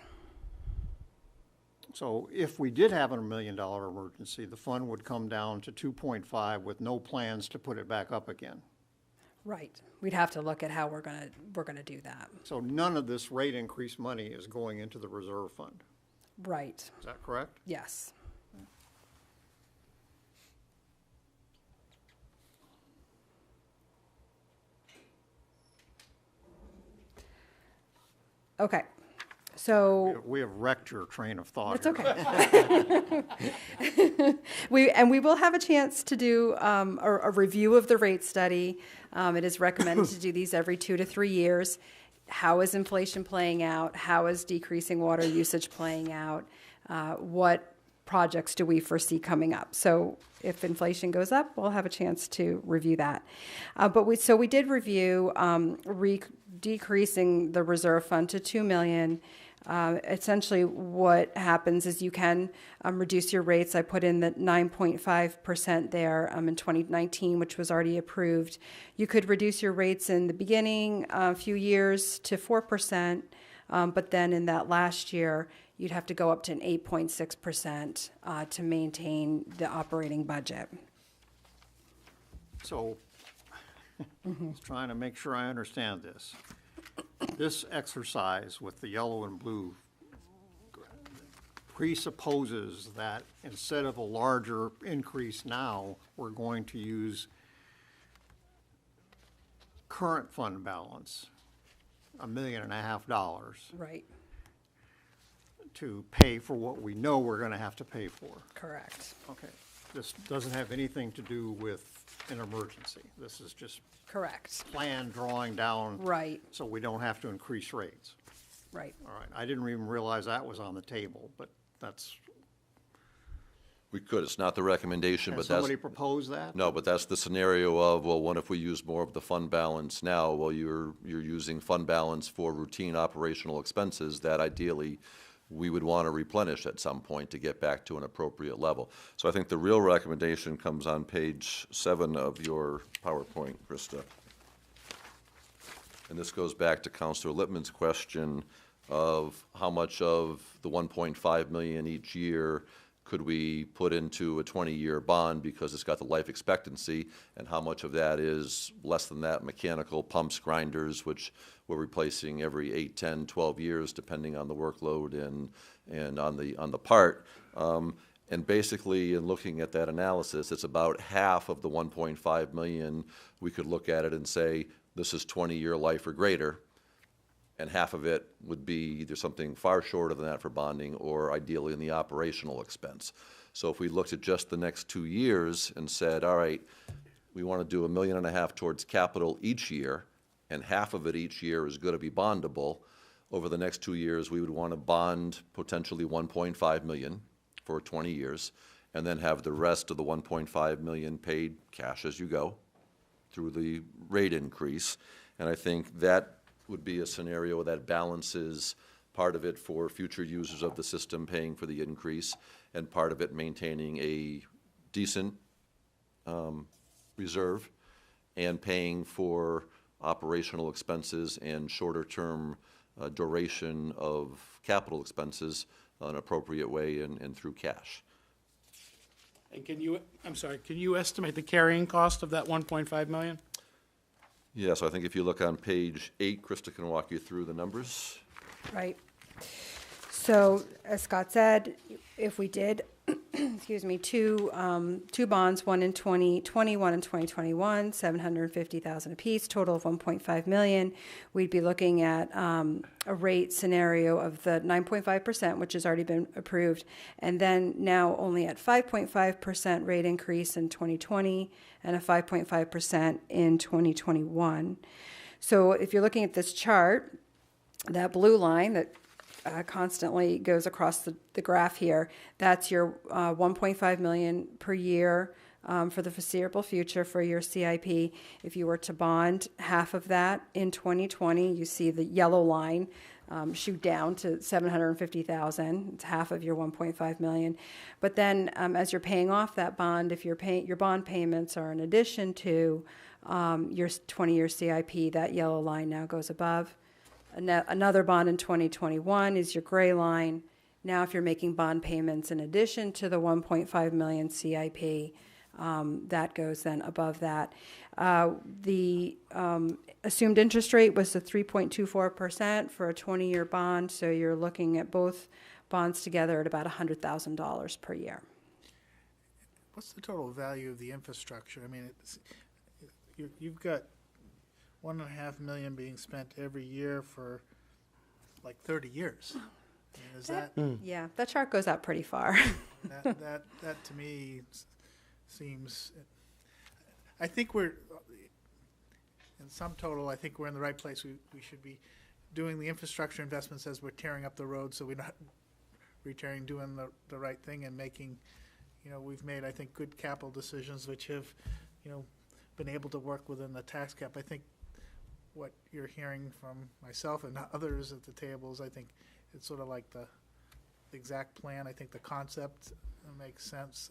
So if we did have a $1 million emergency, the fund would come down to 2.5 with no plans to put it back up again. Right. We'd have to look at how we're gonna do that. So none of this rate increase money is going into the reserve fund. Right. Is that correct? Yes. Okay. So We have wrecked your train of thought. it's here. okay. We will have a chance to do a review of the rate study. It is recommended to do these every 2 to 3 years. How is inflation playing out? How is decreasing water usage playing out? What projects do we foresee coming up? So if inflation goes up, we'll have a chance to review that. But we did review decreasing the reserve fund to 2 million. Essentially what happens is you can reduce your rates. I put in the 9.5% there in 2019, which was already approved. You could reduce your rates in the beginning, a few years to 4%, but then in that last year, you'd have to go up to an 8.6% to maintain the operating budget. So, just trying to make sure I understand this. This exercise with the yellow and blue presupposes that instead of a larger increase now, we're going to use current fund balance, $1.5 million, Right, to pay for what we know we're gonna have to pay for. correct. Okay, this doesn't have anything to do with an emergency. This is just Correct. plan drawing down. Right, So we don't have to increase rates. right. All right, I didn't even realize that was on the table, but that's, We could, it's not the recommendation, has but that's. somebody proposed that? No, but that's the scenario of, well, what if we use more of the fund balance now? Well, you're using fund balance for routine operational expenses that ideally we would want to replenish at some point to get back to an appropriate level. So I think the real recommendation comes on page 7 of your PowerPoint, Krista. And this goes back to Counselor Lippman's question of how much of the 1.5 million each year could we put into a 20-year bond because it's got the life expectancy, and how much of that is less than that, mechanical pumps, grinders, which we're replacing every 8, 10, 12 years, depending on the workload and on the part. And basically, in looking at that analysis, it's about half of the 1.5 million. We could look at it and say, this is 20-year life or greater, and half of it would be either something far shorter than that for bonding or ideally in the operational expense. So if we looked at just the next 2 years and said, all right, we want to do $1.5 million towards capital each year, and half of it each year is going to be bondable, over the next 2 years, we would want to bond potentially 1.5 million for 20 years, and then have the rest of the 1.5 million paid cash as you go through the rate increase. And I think that would be a scenario that balances part of it for future users of the system paying for the increase, and part of it maintaining a decent reserve and paying for operational expenses and shorter-term duration of capital expenses in an appropriate way and through cash. And can you estimate the carrying cost of that 1.5 million? Yeah, so I think if you look on page 8, Krista can walk you through the numbers. Right. So, as Scott said, if we did, excuse me, two bonds, one in 2020, one in 2021, 750,000 apiece, total of 1.5 million, we'd be looking at a rate scenario of the 9.5%, which has already been approved, and then now only at 5.5% rate increase in 2020 and a 5.5% in 2021. So if you're looking at this chart, that blue line that constantly goes across the graph here, that's your 1.5 million per year for the foreseeable future for your CIP. If you were to bond half of that in 2020, you see the yellow line shoot down to 750,000. It's half of your 1.5 million. But then as you're paying off that bond, if your bond payments are in addition to your 20-year CIP, that yellow line now goes above. Another bond in 2021 is your gray line. Now, if you're making bond payments in addition to the 1.5 million CIP, that goes then above that. The assumed interest rate was the 3.24% for a 20-year bond, so you're looking at both bonds together at about $100,000 per year. What's the total value of the infrastructure? I mean, you've got $1.5 million being spent every year for like 30 years. I mean, is that? Yeah, that chart goes out pretty far. that to me seems. I think we're in sum total. I think we're in the right place. We should be doing the infrastructure investments as we're tearing up the road, so we're not doing the right thing and making. We've made, I think, good capital decisions which have, been able to work within the tax cap. I think what you're hearing from myself and others at the tables, I think it's sort of like the exact plan. I think the concept makes sense,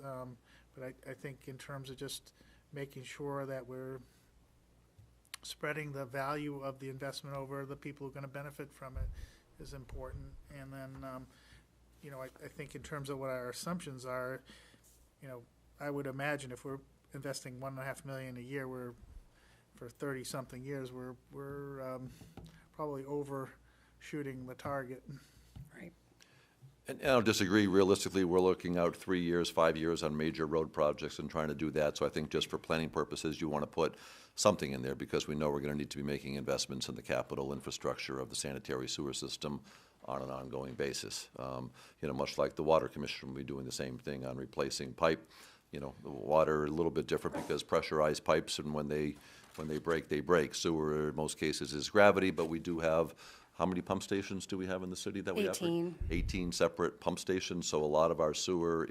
but I think in terms of just making sure that we're spreading the value of the investment over the people who are going to benefit from it is important. And then, I think in terms of what our assumptions are, I would imagine if we're investing $1.5 million a year, for 30-something years, we're probably overshooting the target. Right. And I don't disagree. Realistically, we're looking out 3 years, 5 years on major road projects and trying to do that. So I think just for planning purposes, you want to put something in there because we know we're going to need to be making investments in the capital infrastructure of the sanitary sewer system on an ongoing basis. Much like the Water Commission will be doing the same thing on replacing pipe. The water a little bit different because pressurized pipes, and when they break, they break. Sewer, in most cases, is gravity, but we do have, how many pump stations do we have in the city that we have? 18. 18 separate pump stations, so a lot of our sewer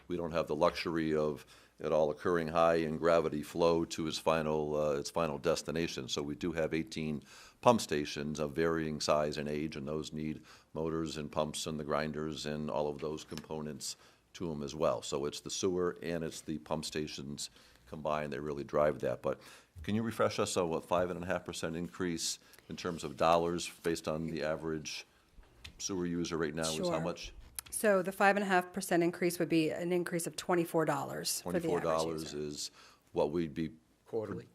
we don't have the luxury of it all occurring high in gravity flow to its final destination. So we do have 18 pump stations of varying size and age, and those need motors and pumps and the grinders and all of those components to them as well. So it's the sewer and it's the pump stations combined that really drive that. But can you refresh us on what 5.5% increase in terms of dollars based on the average sewer user right now is how Sure. much? So the 5.5% increase would be an increase of $24 for the average $24 user. is what we'd be Quarterly.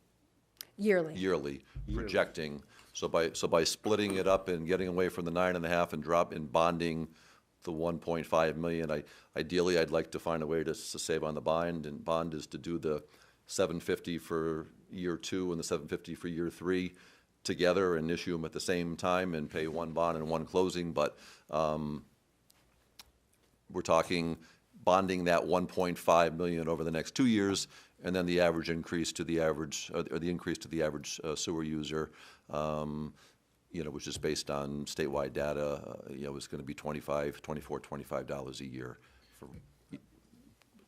Yearly. projecting. So by splitting it up and getting away from the 9.5 and bonding the 1.5 million, ideally I'd like to find a way to save on the bond, and bond is to do the 750 for year 2 and the 750 for year 3 together and issue them at the same time and pay one bond and one closing. But we're talking bonding that 1.5 million over the next 2 years, and then the average increase to the average, or the increase to the average sewer user, which is based on statewide data, is going to be $25 a year for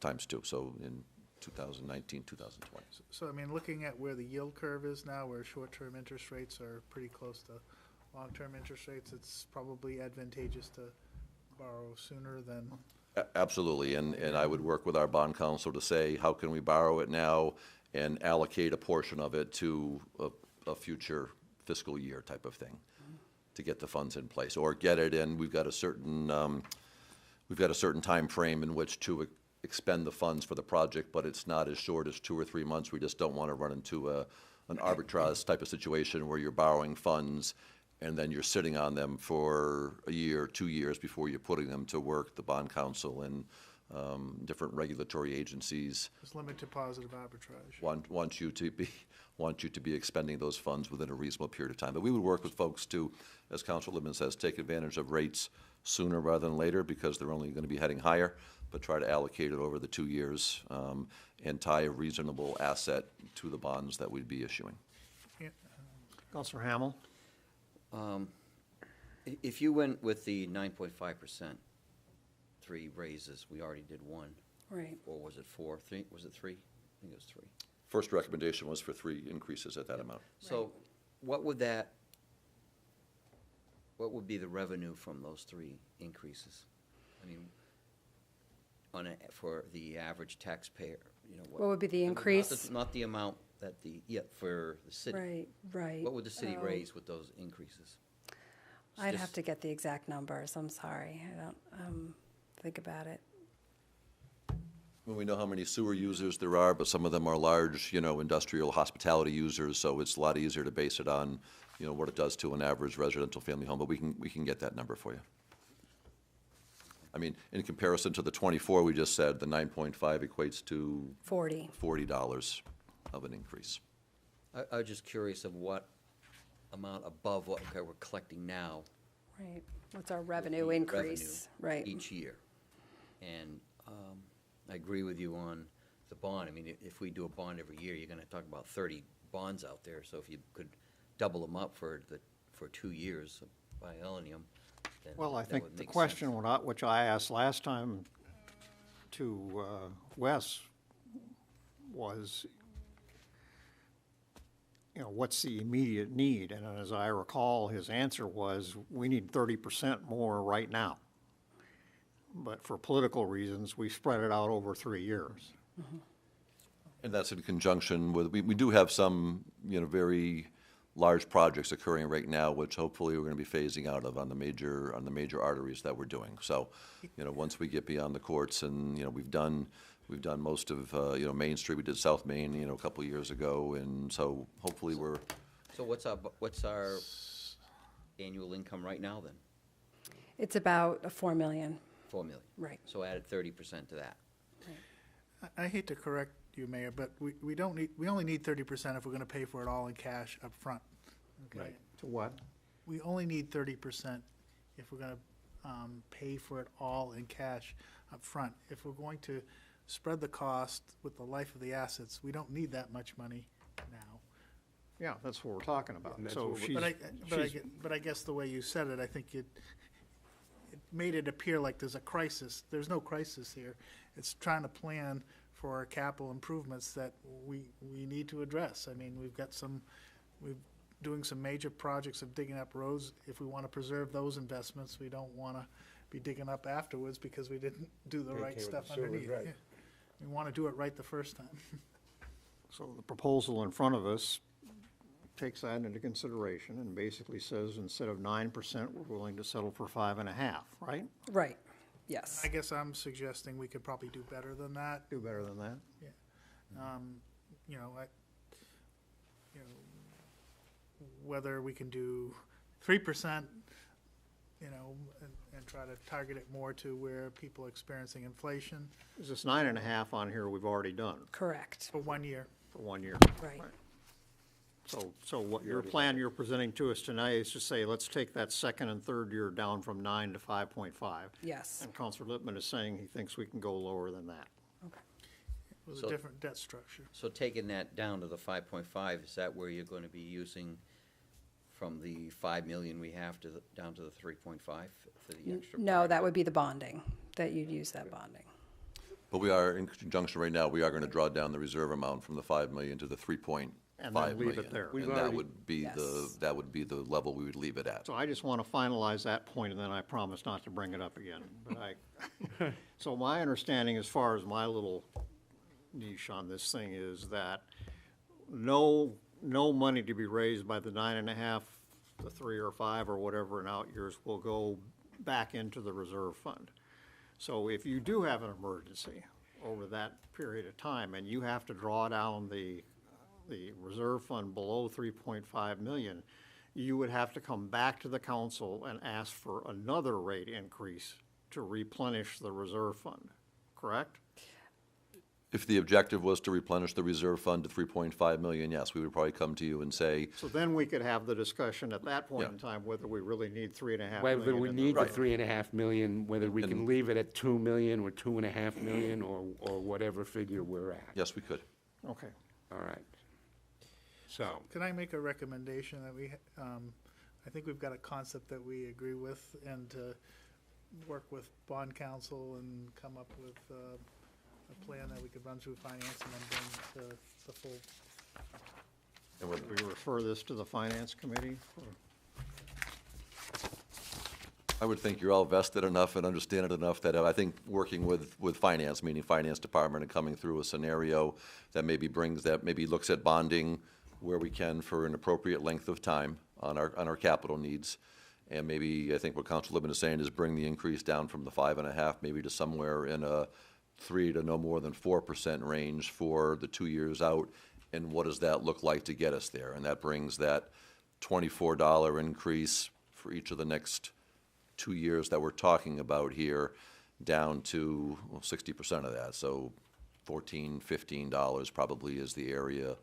times 2. So in 2019, 2020. So, looking at where the yield curve is now, where short-term interest rates are pretty close to long-term interest rates, it's probably advantageous to borrow sooner than. Absolutely, and I would work with our bond counsel to say, how can we borrow it now and allocate a portion of it to a future fiscal year type of thing to get the funds in place, or get it in. We've got a certain time frame in which to expend the funds for the project, but it's not as short as 2 or 3 months. We just don't want to run into an arbitrage type of situation where you're borrowing funds and then you're sitting on them for a year, 2 years before you're putting them to work. The bond council and different regulatory agencies Just limit to positive arbitrage. want you to be expending those funds within a reasonable period of time. But we would work with folks to, as Councilor Lippman says, take advantage of rates sooner rather than later because they're only going to be heading higher, but try to allocate it over the 2 years and tie a reasonable asset to the bonds that we'd be issuing. Counselor Hamel? If you went with the 9.5%, 3 raises, we already did 1. Right. Or was it 4? 3? Was it 3? I think it was 3. First recommendation was for 3 increases at that amount. So what would be the revenue from those 3 increases? I mean, for the average taxpayer, you know. What would be the I mean, increase? Not the amount that for the city. Right, right. What would the city Oh. raise with those increases? I'd Just- have to get the exact numbers, I'm sorry, I don't, think about it. Well, we know how many sewer users there are, but some of them are large, industrial hospitality users, so it's a lot easier to base it on, what it does to an average residential family home, but we can get that number for you. I mean, in comparison to the 24 we just said, the 9.5 equates to $40 of an increase. I was just curious of what amount above what we're collecting now. Right, what's our revenue the increase? revenue Right. Each year. And I agree with you on the bond. I mean, if we do a bond every year, you're gonna talk about 30 bonds out there. So if you could double them up for 2 years of biennium, then Well, I that think would the make question sense. which I asked last time to Wes was, what's the immediate need? And as I recall, his answer was, we need 30% more right now. But for political reasons, we spread it out over 3 years. And that's in conjunction with, we do have some, very large projects occurring right now, which hopefully we're going to be phasing out of on the major arteries that we're doing. So, once we get beyond the courts and, we've done most of, Main Street, we did South Main, a couple of years ago, and so hopefully we're. So what's our annual income right now then? It's about 4 million. 4 million. Right. So added 30% to that. I hate to correct you, Mayor, but we only need 30% if we're gonna pay for it all in cash up front. Okay? To what? We only need 30% if we're gonna pay for it all in cash up front. If we're going to spread the cost with the life of the assets, we don't need that much money now. Yeah, that's what we're talking about. that's So what she's, But I guess the way you said it, I think it made it appear like there's a crisis. There's no crisis here. It's trying to plan for capital improvements that we need to address. I mean, we're doing some major projects of digging up roads. If we want to preserve those investments, we don't want to be digging up afterwards because we didn't do the right stuff underneath. Yeah. We want to do it right the first time. So the proposal in front of us takes that into consideration and basically says instead of 9%, we're willing to settle for 5.5%, right? Right, yes. I guess I'm suggesting we could probably do better than that. Do better than that? Whether we can do 3%, and try to target it more to where people are experiencing inflation Is this 9.5 on here we've already done Correct, for 1 year. for 1 year? right. So what your plan you're presenting to us tonight is to say, let's take that second and third year down from 9 to 5.5. Yes. And Counselor Lippman is saying he thinks we can go lower than that. It was So- a different debt structure. So taking that down to the 5.5, is that where you're going to be using from the 5 million we have down to the 3.5 for the extra? No, that would be the bonding, that you'd use that bonding. But we are, in conjunction right now, we are going to draw down the reserve amount from the 5 million to the 3.5 And then million. leave it there. And that would be the level we would leave it at. So I just want to finalize that point, and then I promise not to bring it up again. But so my understanding, as far as my little niche on this thing, is that no money to be raised by the 9.5, the 3 or 5 or whatever in out years will go back into the reserve fund. So if you do have an emergency over that period of time, and you have to draw down the the reserve fund below 3.5 million, you would have to come back to the council and ask for another rate increase to replenish the reserve fund, correct? If the objective was to replenish the reserve fund to 3.5 million, yes, we would probably come to you and say, So then we could have the discussion at that point Yeah. in time whether we really need 3.5 million. Whether we in the need the reserve. 3.5 million, whether we can And- leave it at 2 million or 2.5 million, or whatever figure we're at. yes, we could. Okay. All right. So, Can I make a recommendation that I think we've got a concept that we agree with, and to work with bond counsel and come up with a plan that we could run through finance and then bring to the full. And We refer this to the finance committee? I would think you're all vested enough and understand it enough that I think working with finance, meaning finance department, and coming through a scenario that maybe looks at bonding where we can for an appropriate length of time on our capital needs. And maybe, I think what Council Lippman is saying is bring the increase down from the 5.5 maybe to somewhere in a 3 to no more than 4% range for the 2 years out. And what does that look like to get us there? And that brings that $24 increase for each of the next 2 years that we're talking about here down to 60% of that. So $14, $15 probably is the area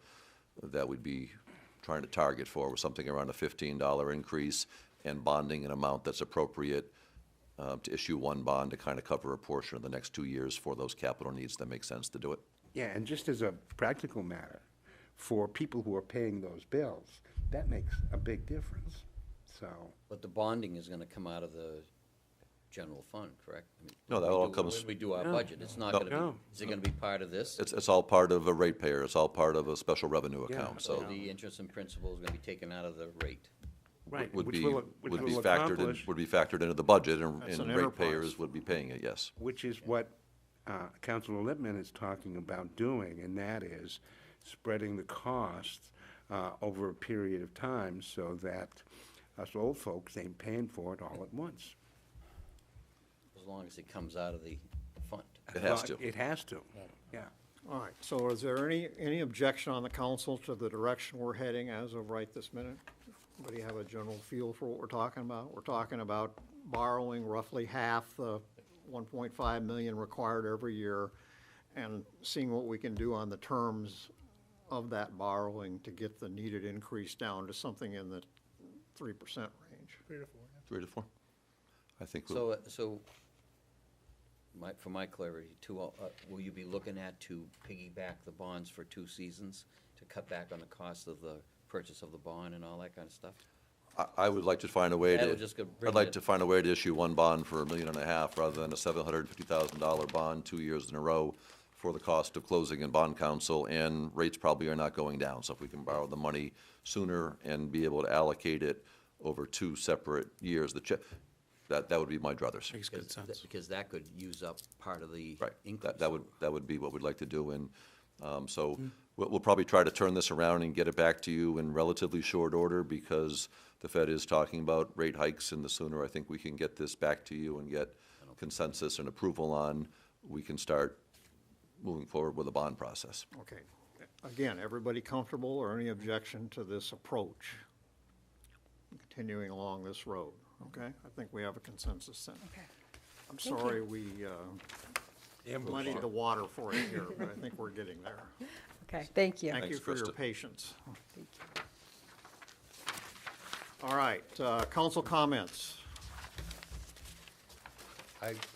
that we'd be trying to target for, with something around a $15 increase, and bonding an amount that's appropriate to issue one bond to kind of cover a portion of the next 2 years for those capital needs that make sense to do it. yeah, and just as a practical matter, for people who are paying those bills, that makes a big difference. So, But the bonding is gonna come out of the general fund, correct? I mean, No, that when we all do- comes- When we do our No. budget, it's not No. gonna No. be, is it gonna be part of this? It's all part of a ratepayer, it's all part of a special revenue Yeah. account, So so the interest and principal is gonna be taken out of the rate. right, would which be, will accomplish. would be factored into the budget, and That's an ratepayers enterprise. would be paying it, yes. Which is what Councilor Lippman is talking about doing, and that is spreading the costs over a period of time so that us old folks ain't paying for it all at once. As long as it comes out of the fund. It has to. It has to, yeah. All right, so is there any objection on the council to the direction we're heading as of right this minute? Anybody have a general feel for what we're talking about? We're talking about borrowing roughly half the 1.5 million required every year, and seeing what we can do on the terms of that borrowing to get the needed increase down to something in the 3% range. 3 to 4. 3 to 4? I think, So, for my clarity too, will you be looking at to piggyback the bonds for 2 seasons to cut back on the cost of the purchase of the bond and all that kind of stuff? I would like to find a way That to, would just go bring I'd like it- to find a way to issue one bond for $1.5 million rather than a $750,000 bond 2 years in a row for the cost of closing and bond counsel, and rates probably are not going down. So if we can borrow the money sooner and be able to allocate it over 2 separate years, that would be my druthers. Makes good sense. Because that could use up part of the Right, increase. that would be what we'd like to do, and so we'll probably try to turn this around and get it back to you in relatively short order, because the Fed is talking about rate hikes, and the sooner I think we can get this back to you and get consensus and approval on, we can start moving forward with the bond process. Okay. Again, everybody comfortable, or any objection to this approach? Continuing along this road, okay? I think we have a consensus then. Okay. I'm Thank sorry you. we muddied the water for you here, but I think we're getting there. Okay, thank you. Thank you Thanks, for your Krista. patience. Thank you. All right, council comments.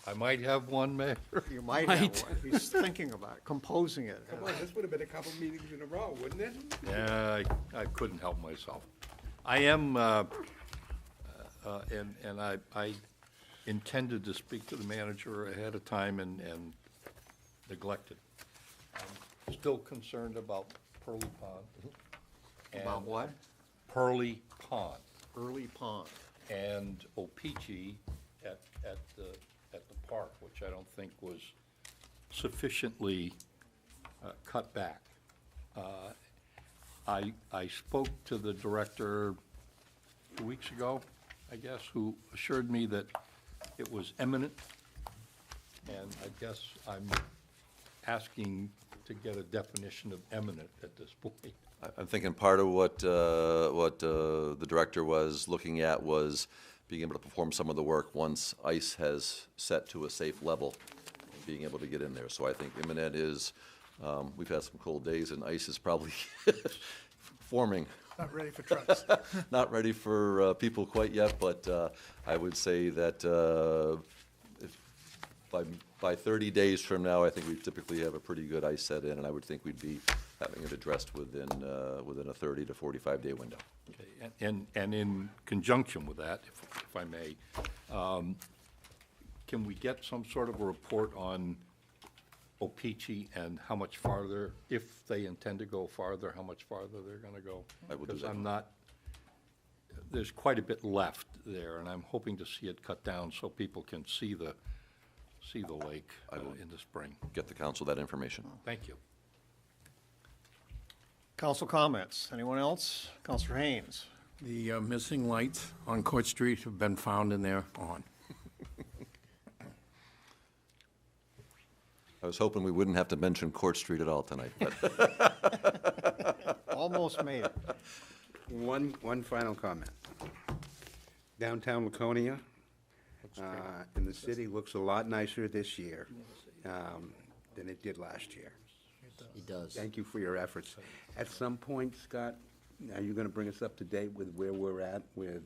I might have one, Mayor. You might have one. He's thinking about it, composing it. Come on, this would have been a couple meetings in a row, wouldn't it? Yeah, I couldn't help myself. I am, and I intended to speak to the manager ahead of time and neglected. I'm still concerned about Pearly Pond. About and what? Pearly Pond Early pond. and Opeechee at the park, which I don't think was sufficiently cut back. I spoke to the director 2 weeks ago, I guess, who assured me that it was imminent. And I guess I'm asking to get a definition of eminent at this point. I'm thinking part of what the director was looking at was being able to perform some of the work once ice has set to a safe level, being able to get in there. So I think imminent is, we've had some cold days, and ice is probably forming. Not ready for trucks. Not ready for people quite yet, but I would say that if by 30 days from now, I think we typically have a pretty good ice set in, and I would think we'd be having it addressed within a 30 to 45-day window. Okay, and in conjunction with that, if I may, can we get some sort of a report on Opeechee and how much farther, if they intend to go farther, how much farther they're gonna go? I will do Because that. I'm not, there's quite a bit left there, and I'm hoping to see it cut down so people can see the lake in the spring. Get the council that information. Thank you. Council comments. Anyone else? Counselor Haynes. The missing lights on Court Street have been found and they're on. I was hoping we wouldn't have to mention Court Street at all tonight, but Almost made it. One final comment. Downtown Laconia, in the city, looks a lot nicer this year than it did last year. It does. Thank you for your efforts. At some point, Scott, are you going to bring us up to date with where we're at with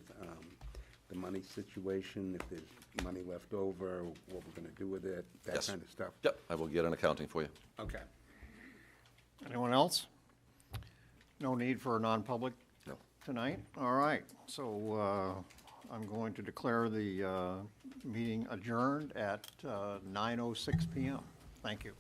the money situation, if there's money left over, what we're going to do with it, that Yes. kind of stuff? yep, I will get an accounting for you. Okay. Anyone else? No need for a non-public No. tonight? All right, so I'm going to declare the meeting adjourned at 9:06 PM. Thank you.